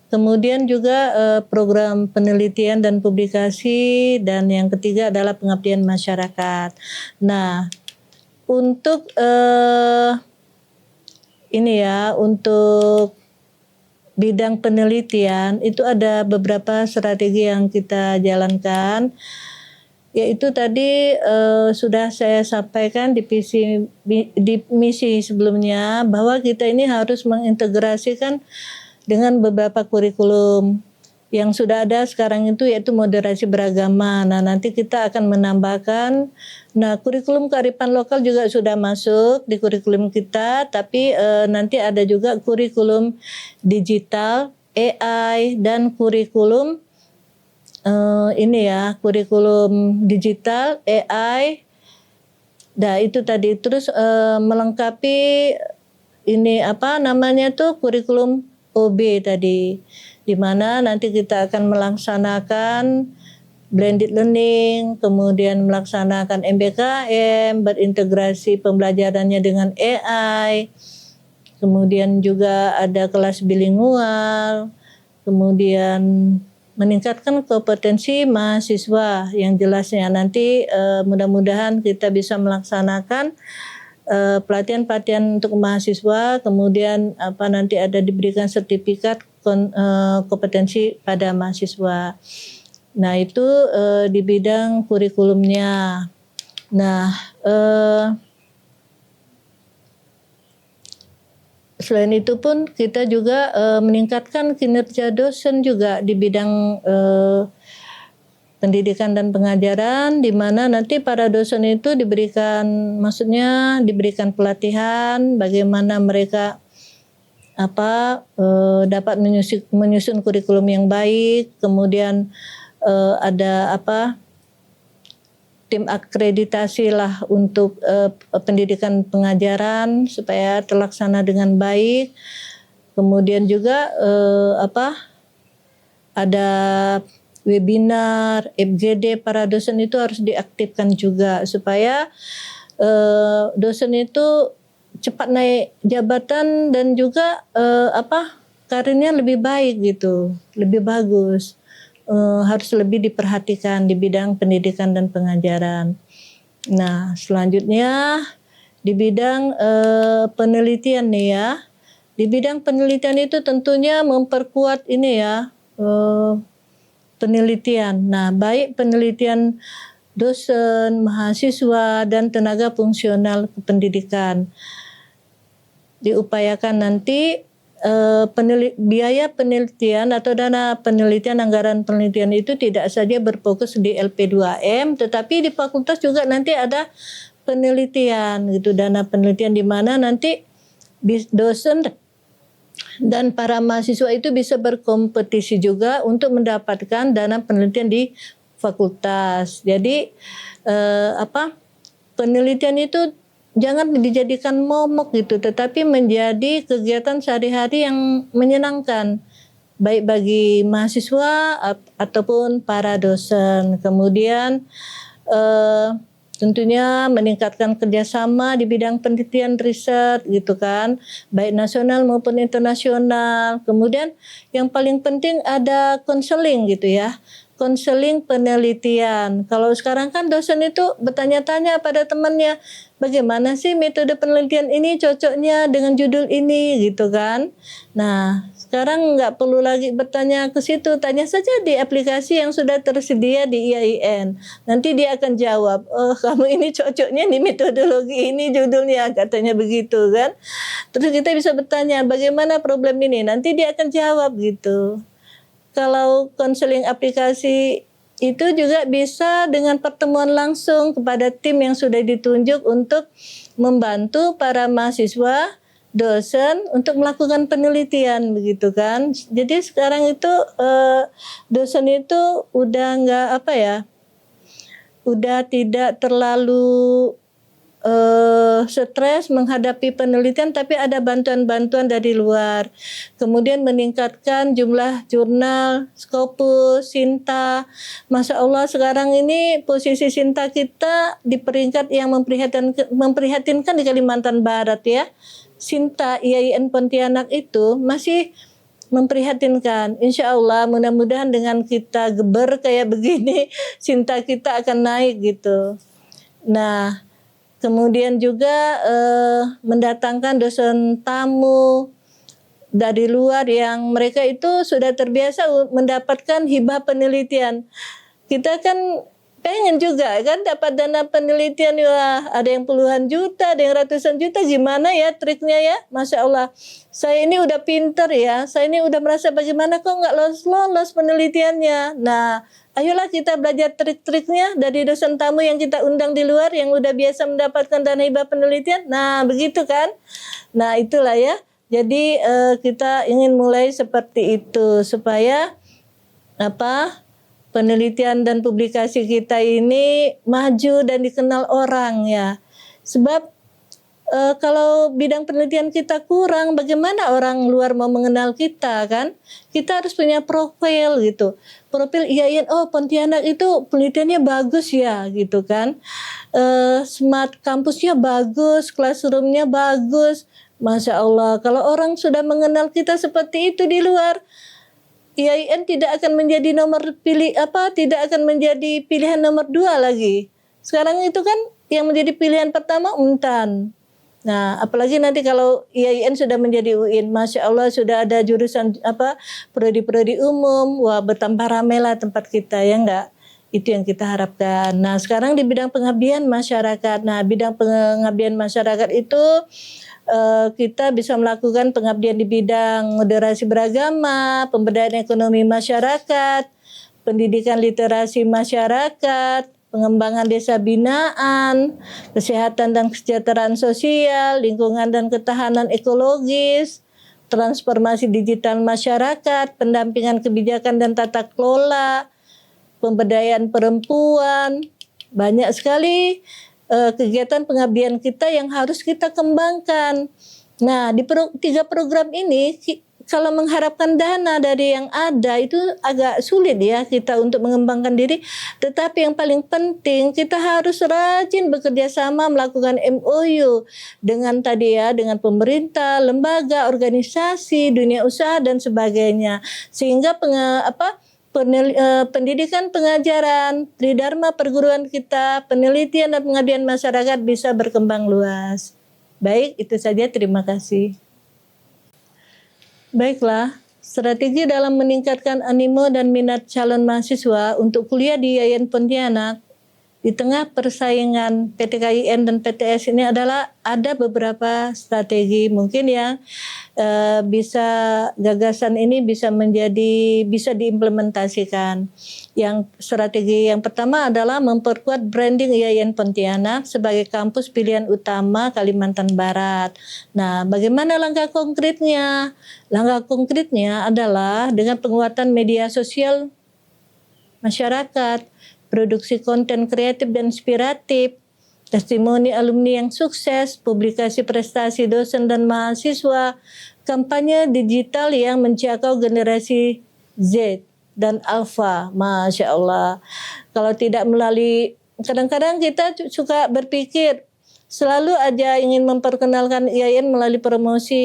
Kemudian juga program penelitian dan publikasi, dan yang ketiga adalah pengabdian masyarakat. Nah, untuk untuk bidang penelitian itu ada beberapa strategi yang kita jalankan, yaitu tadi sudah saya sampaikan di misi sebelumnya bahwa kita ini harus mengintegrasikan dengan beberapa kurikulum yang sudah ada sekarang itu, yaitu moderasi beragama. Nah, nanti kita akan menambahkan, kurikulum kearifan lokal juga sudah masuk di kurikulum kita, tapi nanti ada juga kurikulum digital, AI, dan kurikulum kurikulum digital, AI. Nah, itu tadi terus melengkapi kurikulum OB tadi, di mana nanti kita akan melaksanakan blended learning, kemudian melaksanakan MBKM, berintegrasi pembelajarannya dengan AI, kemudian juga ada kelas bilingual, kemudian meningkatkan kompetensi mahasiswa yang jelasnya nanti mudah-mudahan kita bisa melaksanakan pelatihan-pelatihan untuk mahasiswa, kemudian nanti ada diberikan sertifikat kompetensi pada mahasiswa. Nah, itu di bidang kurikulumnya. Nah, selain itu pun kita juga meningkatkan kinerja dosen juga di bidang pendidikan dan pengajaran, di mana nanti para dosen itu diberikan pelatihan bagaimana mereka dapat menyusun kurikulum yang baik, kemudian ada tim akreditasi lah untuk pendidikan pengajaran supaya terlaksana dengan baik. Kemudian juga ada webinar, FGD para dosen itu harus diaktifkan juga supaya dosen itu cepat naik jabatan dan juga karirnya lebih baik gitu, lebih bagus. Harus lebih diperhatikan di bidang pendidikan dan pengajaran. Nah, selanjutnya di bidang penelitian nih ya. Di bidang penelitian itu tentunya memperkuat penelitian. Nah, baik penelitian dosen, mahasiswa, dan tenaga fungsional pendidikan. Diupayakan nanti biaya penelitian atau dana penelitian, anggaran penelitian itu tidak saja berfokus di LP2M, tetapi di fakultas juga nanti ada penelitian gitu, dana penelitian di mana nanti dosen dan para mahasiswa itu bisa berkompetisi juga untuk mendapatkan dana penelitian di fakultas. Jadi penelitian itu jangan dijadikan momok gitu, tetapi menjadi kegiatan sehari-hari yang menyenangkan, baik bagi mahasiswa ataupun para dosen. Kemudian tentunya meningkatkan kerjasama di bidang penelitian riset gitu kan, baik nasional maupun internasional. Kemudian yang paling penting ada konseling gitu ya, konseling penelitian. Kalau sekarang kan dosen itu bertanya-tanya pada temannya, bagaimana sih metode penelitian ini cocoknya dengan judul ini gitu kan. Nah, sekarang nggak perlu lagi bertanya ke situ, tanya saja di aplikasi yang sudah tersedia di IAIN. Nanti dia akan jawab, oh kamu ini cocoknya di metodologi ini judulnya, katanya begitu kan. Terus kita bisa bertanya, bagaimana problem ini? Nanti dia akan jawab gitu. Kalau konseling aplikasi itu juga bisa dengan pertemuan langsung kepada tim yang sudah ditunjuk untuk membantu para mahasiswa, dosen untuk melakukan penelitian begitu kan. Jadi sekarang itu dosen itu udah nggak udah tidak terlalu stres menghadapi penelitian, tapi ada bantuan-bantuan dari luar. Kemudian meningkatkan jumlah jurnal, Scopus, Sinta. Masya Allah sekarang ini posisi Sinta kita di peringkat yang memprihatinkan di Kalimantan Barat ya. Sinta IAIN Pontianak itu masih memprihatinkan. Insya Allah mudah-mudahan dengan kita geber kayak begini, Sinta kita akan naik gitu. Nah, kemudian juga mendatangkan dosen tamu dari luar yang mereka itu sudah terbiasa mendapatkan hibah penelitian. Kita kan pengen juga kan dapat dana penelitian, wah ada yang puluhan juta, ada yang ratusan juta, gimana ya triknya ya, Masya Allah. Saya ini udah pinter ya, saya ini udah merasa bagaimana kok nggak lolos penelitiannya. Nah, ayolah kita belajar trik-triknya dari dosen tamu yang kita undang di luar yang udah biasa mendapatkan dana hibah penelitian. Nah, begitu kan. Nah, itulah ya. Jadi kita ingin mulai seperti itu supaya penelitian dan publikasi kita ini maju dan dikenal orang ya. Sebab kalau bidang penelitian kita kurang, bagaimana orang luar mau mengenal kita kan? Kita harus punya profil gitu. Profil IAIN, oh Pontianak itu penelitiannya bagus ya gitu kan. Smart kampusnya bagus, classroomnya bagus. Masya Allah, kalau orang sudah mengenal kita seperti itu di luar, IAIN tidak akan menjadi tidak akan menjadi pilihan nomor 2 lagi. Sekarang itu kan yang menjadi pilihan pertama Untan. Nah, apalagi nanti kalau IAIN sudah menjadi UIN, Masya Allah sudah ada jurusan prodi-prodi umum, wah bertambah ramailah tempat kita ya enggak? Itu yang kita harapkan. Nah, sekarang di bidang pengabdian masyarakat. Nah, bidang pengabdian masyarakat itu kita bisa melakukan pengabdian di bidang moderasi beragama, pemberdayaan ekonomi masyarakat, pendidikan literasi masyarakat, pengembangan desa binaan, kesehatan dan kesejahteraan sosial, lingkungan dan ketahanan ekologis, transformasi digital masyarakat, pendampingan kebijakan dan tata kelola, pemberdayaan perempuan. Banyak sekali kegiatan pengabdian kita yang harus kita kembangkan. Nah, di 3 program ini kalau mengharapkan dana dari yang ada itu agak sulit ya kita untuk mengembangkan diri. Tetapi yang paling penting kita harus rajin bekerja sama melakukan MOU dengan dengan pemerintah, lembaga, organisasi, dunia usaha dan sebagainya. Sehingga pendidikan pengajaran Tridharma perguruan kita, penelitian dan pengabdian masyarakat bisa berkembang luas. Baik, itu saja, terima kasih. Baiklah, strategi dalam meningkatkan animo dan minat calon mahasiswa untuk kuliah di IAIN Pontianak di tengah persaingan PTKIN dan PTS ini adalah ada beberapa strategi mungkin yang gagasan ini bisa diimplementasikan. Yang strategi yang pertama adalah memperkuat branding IAIN Pontianak sebagai kampus pilihan utama Kalimantan Barat. Nah, bagaimana langkah konkretnya? Langkah konkretnya adalah dengan penguatan media sosial masyarakat, produksi konten kreatif dan inspiratif, testimoni alumni yang sukses, publikasi prestasi dosen dan mahasiswa, kampanye digital yang menjangkau generasi Z dan Alpha. Masya Allah. Kalau tidak melalui, kadang-kadang kita suka berpikir, selalu aja ingin memperkenalkan IAIN melalui promosi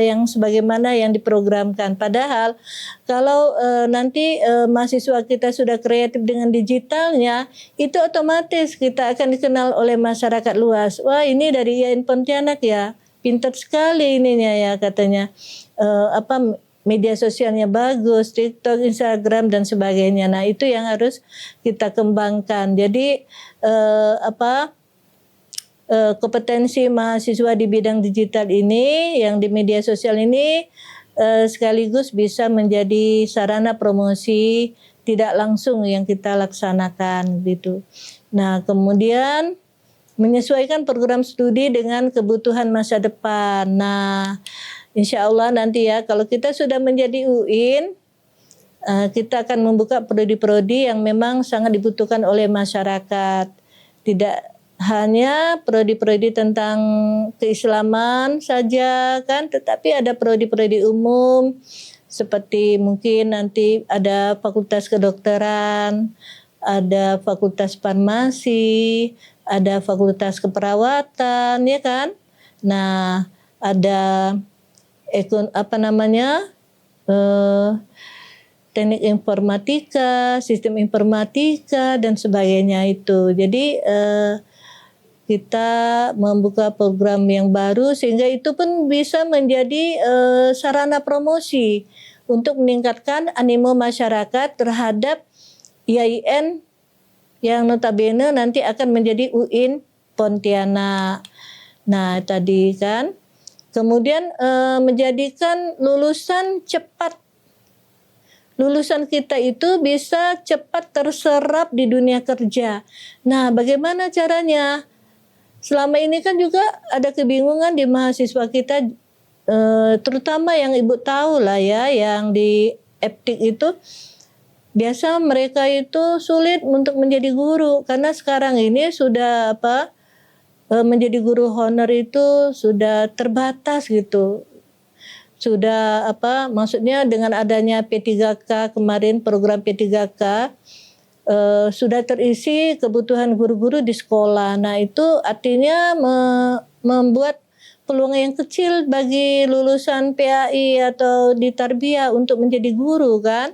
yang sebagaimana yang diprogramkan. Padahal kalau nanti mahasiswa kita sudah kreatif dengan digitalnya, itu otomatis kita akan dikenal oleh masyarakat luas. Wah, ini dari IAIN Pontianak ya, pintar sekali ininya ya katanya. Media sosialnya bagus, TikTok, Instagram dan sebagainya. Nah, itu yang harus kita kembangkan. Jadi kompetensi mahasiswa di bidang digital ini, yang di media sosial ini, sekaligus bisa menjadi sarana promosi tidak langsung yang kita laksanakan gitu. Nah, kemudian menyesuaikan program studi dengan kebutuhan masa depan. Nah, insya Allah nanti ya, kalau kita sudah menjadi UIN, kita akan membuka prodi-prodi yang memang sangat dibutuhkan oleh masyarakat. Tidak hanya prodi-prodi tentang keislaman saja kan, tetapi ada prodi-prodi umum seperti mungkin nanti ada fakultas kedokteran, ada fakultas farmasi, ada fakultas keperawatan ya kan. Nah, ada teknik informatika, sistem informatika dan sebagainya itu. Jadi kita membuka program yang baru sehingga itu pun bisa menjadi sarana promosi untuk meningkatkan animo masyarakat terhadap IAIN yang notabene nanti akan menjadi UIN Pontianak. Nah, tadi kan. Kemudian menjadikan lulusan cepat. Lulusan kita itu bisa cepat terserap di dunia kerja. Nah, bagaimana caranya? Selama ini kan juga ada kebingungan di mahasiswa kita, terutama yang ibu tahu lah ya, yang di EPTIK itu, biasa mereka itu sulit untuk menjadi guru karena sekarang ini sudah menjadi guru honor itu sudah terbatas gitu. Sudah maksudnya dengan adanya P3K kemarin, program P3K sudah terisi kebutuhan guru-guru di sekolah. Nah, itu artinya membuat peluang yang kecil bagi lulusan PAI atau di tarbiyah untuk menjadi guru kan.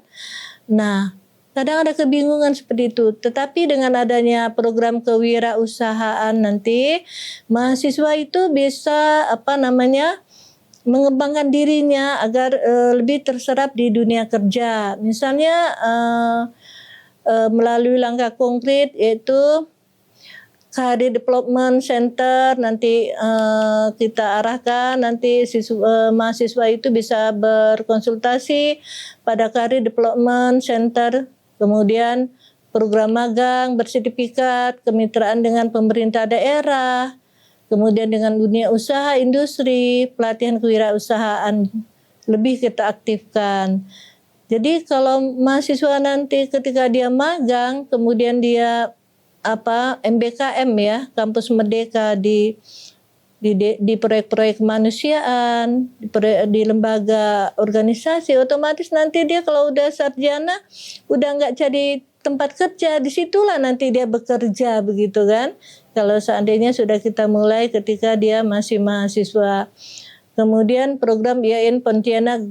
Nah, kadang ada kebingungan seperti itu. Tetapi dengan adanya program kewirausahaan nanti, mahasiswa itu bisa mengembangkan dirinya agar lebih terserap di dunia kerja. Misalnya melalui langkah konkret yaitu Career Development Center, nanti kita arahkan nanti mahasiswa itu bisa berkonsultasi pada Career Development Center, kemudian program magang, bersertifikat, kemitraan dengan pemerintah daerah, kemudian dengan dunia usaha, industri, pelatihan kewirausahaan lebih kita aktifkan. Jadi kalau mahasiswa nanti ketika dia magang, kemudian dia MBKM ya, Kampus Merdeka di proyek-proyek kemanusiaan, di lembaga organisasi, otomatis nanti dia kalau udah sarjana, udah nggak jadi tempat kerja, disitulah nanti dia bekerja begitu kan. Kalau seandainya sudah kita mulai ketika dia masih mahasiswa. Kemudian program IAIN Pontianak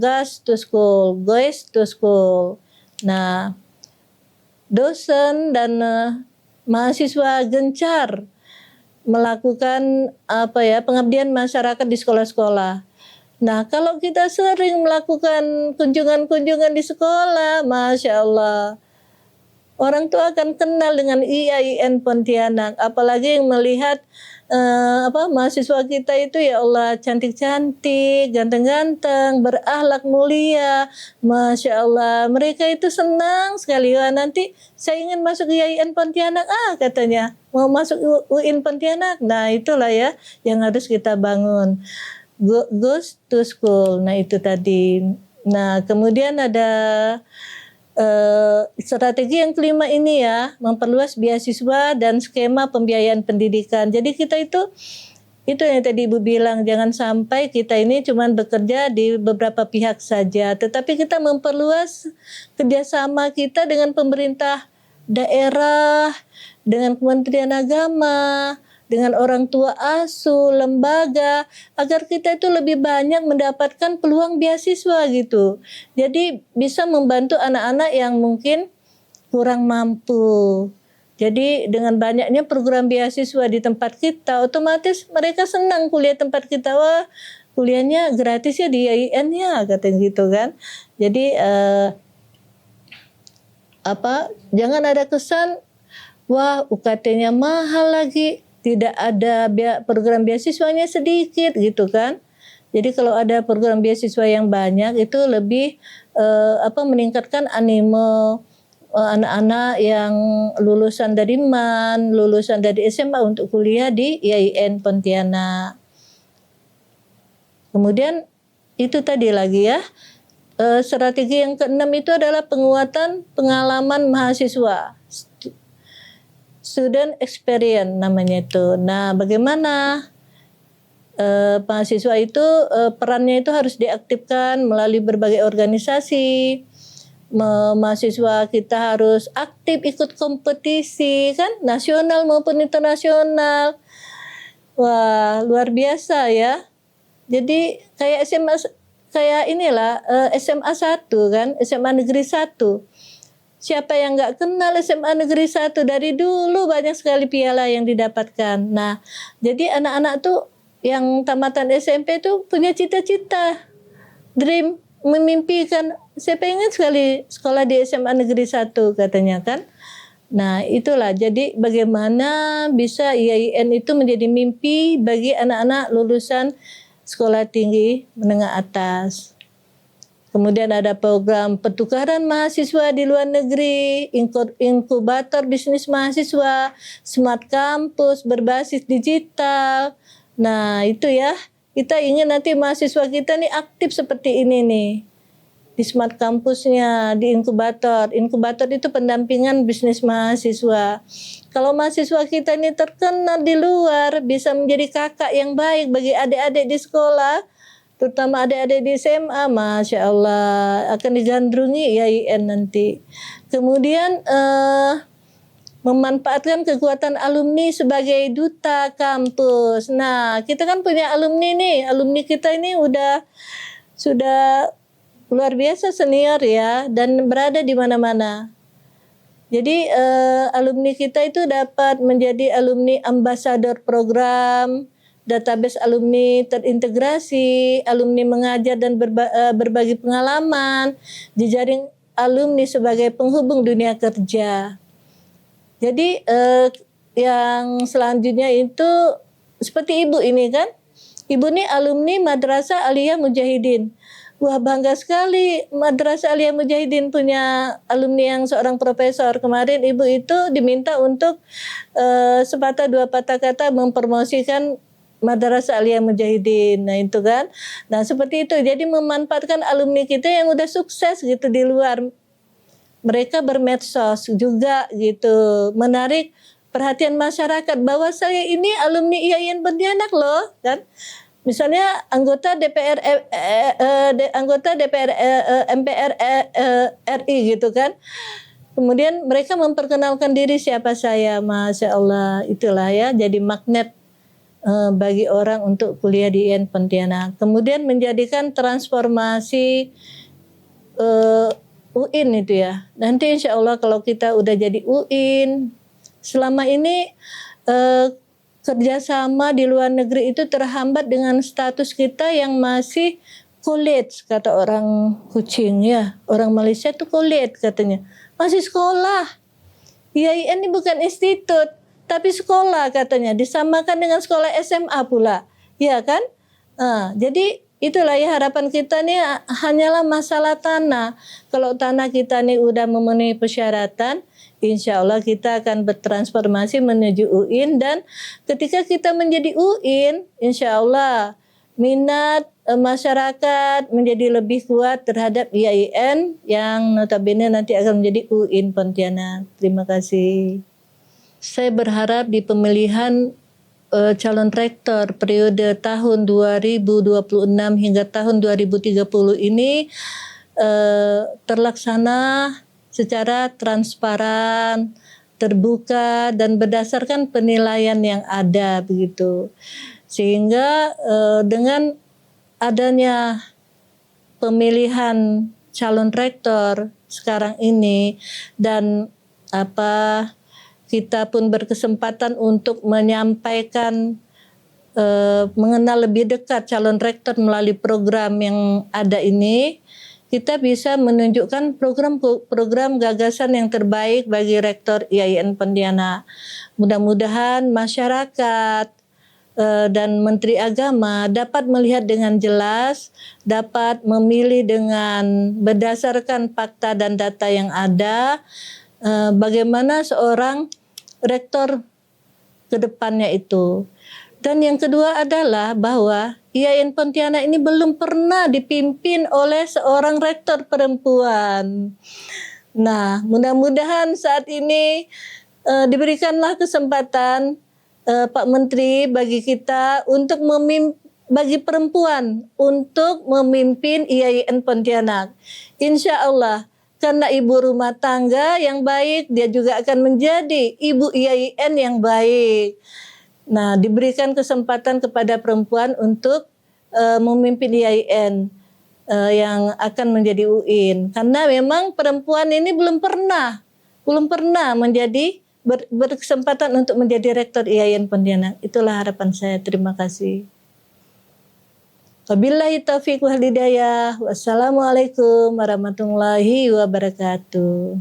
Goes to School. Nah, dosen dan mahasiswa gencar melakukan pengabdian masyarakat di sekolah-sekolah. Nah, kalau kita sering melakukan kunjungan-kunjungan di sekolah, Masya Allah, orang tua akan kenal dengan IAIN Pontianak, apalagi yang melihat mahasiswa kita itu ya Allah cantik-cantik, ganteng-ganteng, berakhlak mulia, Masya Allah, mereka itu senang sekali. Wah, nanti saya ingin masuk IAIN Pontianak, katanya mau masuk UIN Pontianak. Nah, itulah ya yang harus kita bangun. Goes to School. Nah, itu tadi. Nah, kemudian ada Strategi yang kelima ini ya, memperluas beasiswa dan skema pembiayaan pendidikan. Jadi kita itu yang tadi Ibu bilang, jangan sampai kita ini cuma bekerja di beberapa pihak saja, tetapi kita memperluas kerjasama kita dengan pemerintah daerah, dengan Kementerian Agama, dengan orang tua asuh, lembaga, agar kita itu lebih banyak mendapatkan peluang beasiswa gitu. Jadi bisa membantu anak-anak yang mungkin kurang mampu. Jadi dengan banyaknya program beasiswa di tempat kita, otomatis mereka senang kuliah tempat kita. Wah, kuliahnya gratis ya di IAIN ya, katanya gitu kan. Jadi jangan ada kesan, wah UKT-nya mahal lagi, tidak ada program beasiswanya sedikit gitu kan. Jadi kalau ada program beasiswa yang banyak itu lebih meningkatkan animo anak-anak yang lulusan dari MAN, lulusan dari SMA untuk kuliah di IAIN Pontianak. Kemudian itu tadi lagi ya, strategi yang keenam itu adalah penguatan pengalaman mahasiswa. Student experience namanya itu. Nah, bagaimana mahasiswa itu perannya itu harus diaktifkan melalui berbagai organisasi. Mahasiswa kita harus aktif ikut kompetisi kan, nasional maupun internasional. Wah, luar biasa ya. Jadi kayak SMA, kayak inilah SMA 1 kan, SMA Negeri 1. Siapa yang nggak kenal SMA Negeri 1, dari dulu banyak sekali piala yang didapatkan. Nah, jadi anak-anak tuh yang tamatan SMP tuh punya cita-cita, dream, memimpikan, saya pengen sekali sekolah di SMA Negeri 1 katanya kan. Nah itulah, jadi bagaimana bisa IAIN itu menjadi mimpi bagi anak-anak lulusan sekolah tinggi menengah atas. Kemudian ada program pertukaran mahasiswa di luar negeri, inkubator bisnis mahasiswa, smart campus berbasis digital. Nah itu ya, kita ingin nanti mahasiswa kita nih aktif seperti ini nih. Di smart campusnya, di inkubator. Inkubator itu pendampingan bisnis mahasiswa. Kalau mahasiswa kita ini terkenal di luar, bisa menjadi kakak yang baik bagi adik-adik di sekolah, terutama adik-adik di SMA, Masya Allah, akan digandrungi IAIN nanti. Kemudian memanfaatkan kekuatan alumni sebagai duta kampus. Nah, kita kan punya alumni nih. Alumni kita ini sudah luar biasa senior ya, dan berada di mana-mana. Jadi alumni kita itu dapat menjadi alumni ambasador program, database alumni terintegrasi, alumni mengajar dan berbagi pengalaman, jejaring alumni sebagai penghubung dunia kerja. Jadi yang selanjutnya itu seperti ibu ini kan, ibu ini alumni Madrasah Aliyah Mujahidin. Wah, bangga sekali Madrasah Aliyah Mujahidin punya alumni yang seorang profesor. Kemarin ibu itu diminta untuk sepatah dua patah kata mempromosikan Madrasah Aliyah Mujahidin. Nah itu kan, nah seperti itu. Jadi memanfaatkan alumni kita yang udah sukses gitu di luar. Mereka bermedsos juga gitu, menarik perhatian masyarakat bahwa saya ini alumni IAIN Pontianak loh kan. Misalnya anggota DPR MPR RI gitu kan. Kemudian mereka memperkenalkan diri siapa saya, Masya Allah, itulah ya, jadi magnet bagi orang untuk kuliah di IAIN Pontianak. Kemudian menjadikan transformasi UIN itu ya. Nanti insya Allah kalau kita udah jadi UIN, selama ini kerjasama di luar negeri itu terhambat dengan status kita yang masih college, kata orang Kucing ya. Orang Malaysia itu college katanya. Masih sekolah. IAIN ini bukan institut, tapi sekolah katanya. Disamakan dengan sekolah SMA pula. Ya kan? Jadi itulah ya, harapan kita nih hanyalah masalah tanah. Kalau tanah kita nih udah memenuhi persyaratan, insya Allah kita akan bertransformasi menuju UIN. Dan ketika kita menjadi UIN, insya Allah minat masyarakat menjadi lebih kuat terhadap IAIN yang notabene nanti akan menjadi UIN Pontianak. Terima kasih. Saya berharap di pemilihan calon rektor periode tahun 2026 hingga tahun 2030 ini terlaksana secara transparan, terbuka dan berdasarkan penilaian yang ada begitu. Sehingga dengan adanya pemilihan calon rektor sekarang ini dan kita pun berkesempatan untuk menyampaikan mengenal lebih dekat calon rektor melalui program yang ada ini, kita bisa menunjukkan program gagasan yang terbaik bagi rektor IAIN Pontianak. Mudah-mudahan masyarakat dan Menteri Agama dapat melihat dengan jelas, dapat memilih dengan berdasarkan fakta dan data yang ada, bagaimana seorang rektor ke depannya itu. Dan yang kedua adalah bahwa IAIN Pontianak ini belum pernah dipimpin oleh seorang rektor perempuan. Nah, mudah-mudahan saat ini diberikanlah kesempatan Pak Menteri bagi kita untuk bagi perempuan untuk memimpin IAIN Pontianak. Insya Allah, karena ibu rumah tangga yang baik, dia juga akan menjadi ibu IAIN yang baik. Nah, diberikan kesempatan kepada perempuan untuk memimpin IAIN yang akan menjadi UIN. Karena memang perempuan ini belum pernah menjadi berkesempatan untuk menjadi rektor IAIN Pontianak. Itulah harapan saya. Terima kasih. Wabillahi taufiq wal hidayah. Wassalamualaikum warahmatullahi wabarakatuh.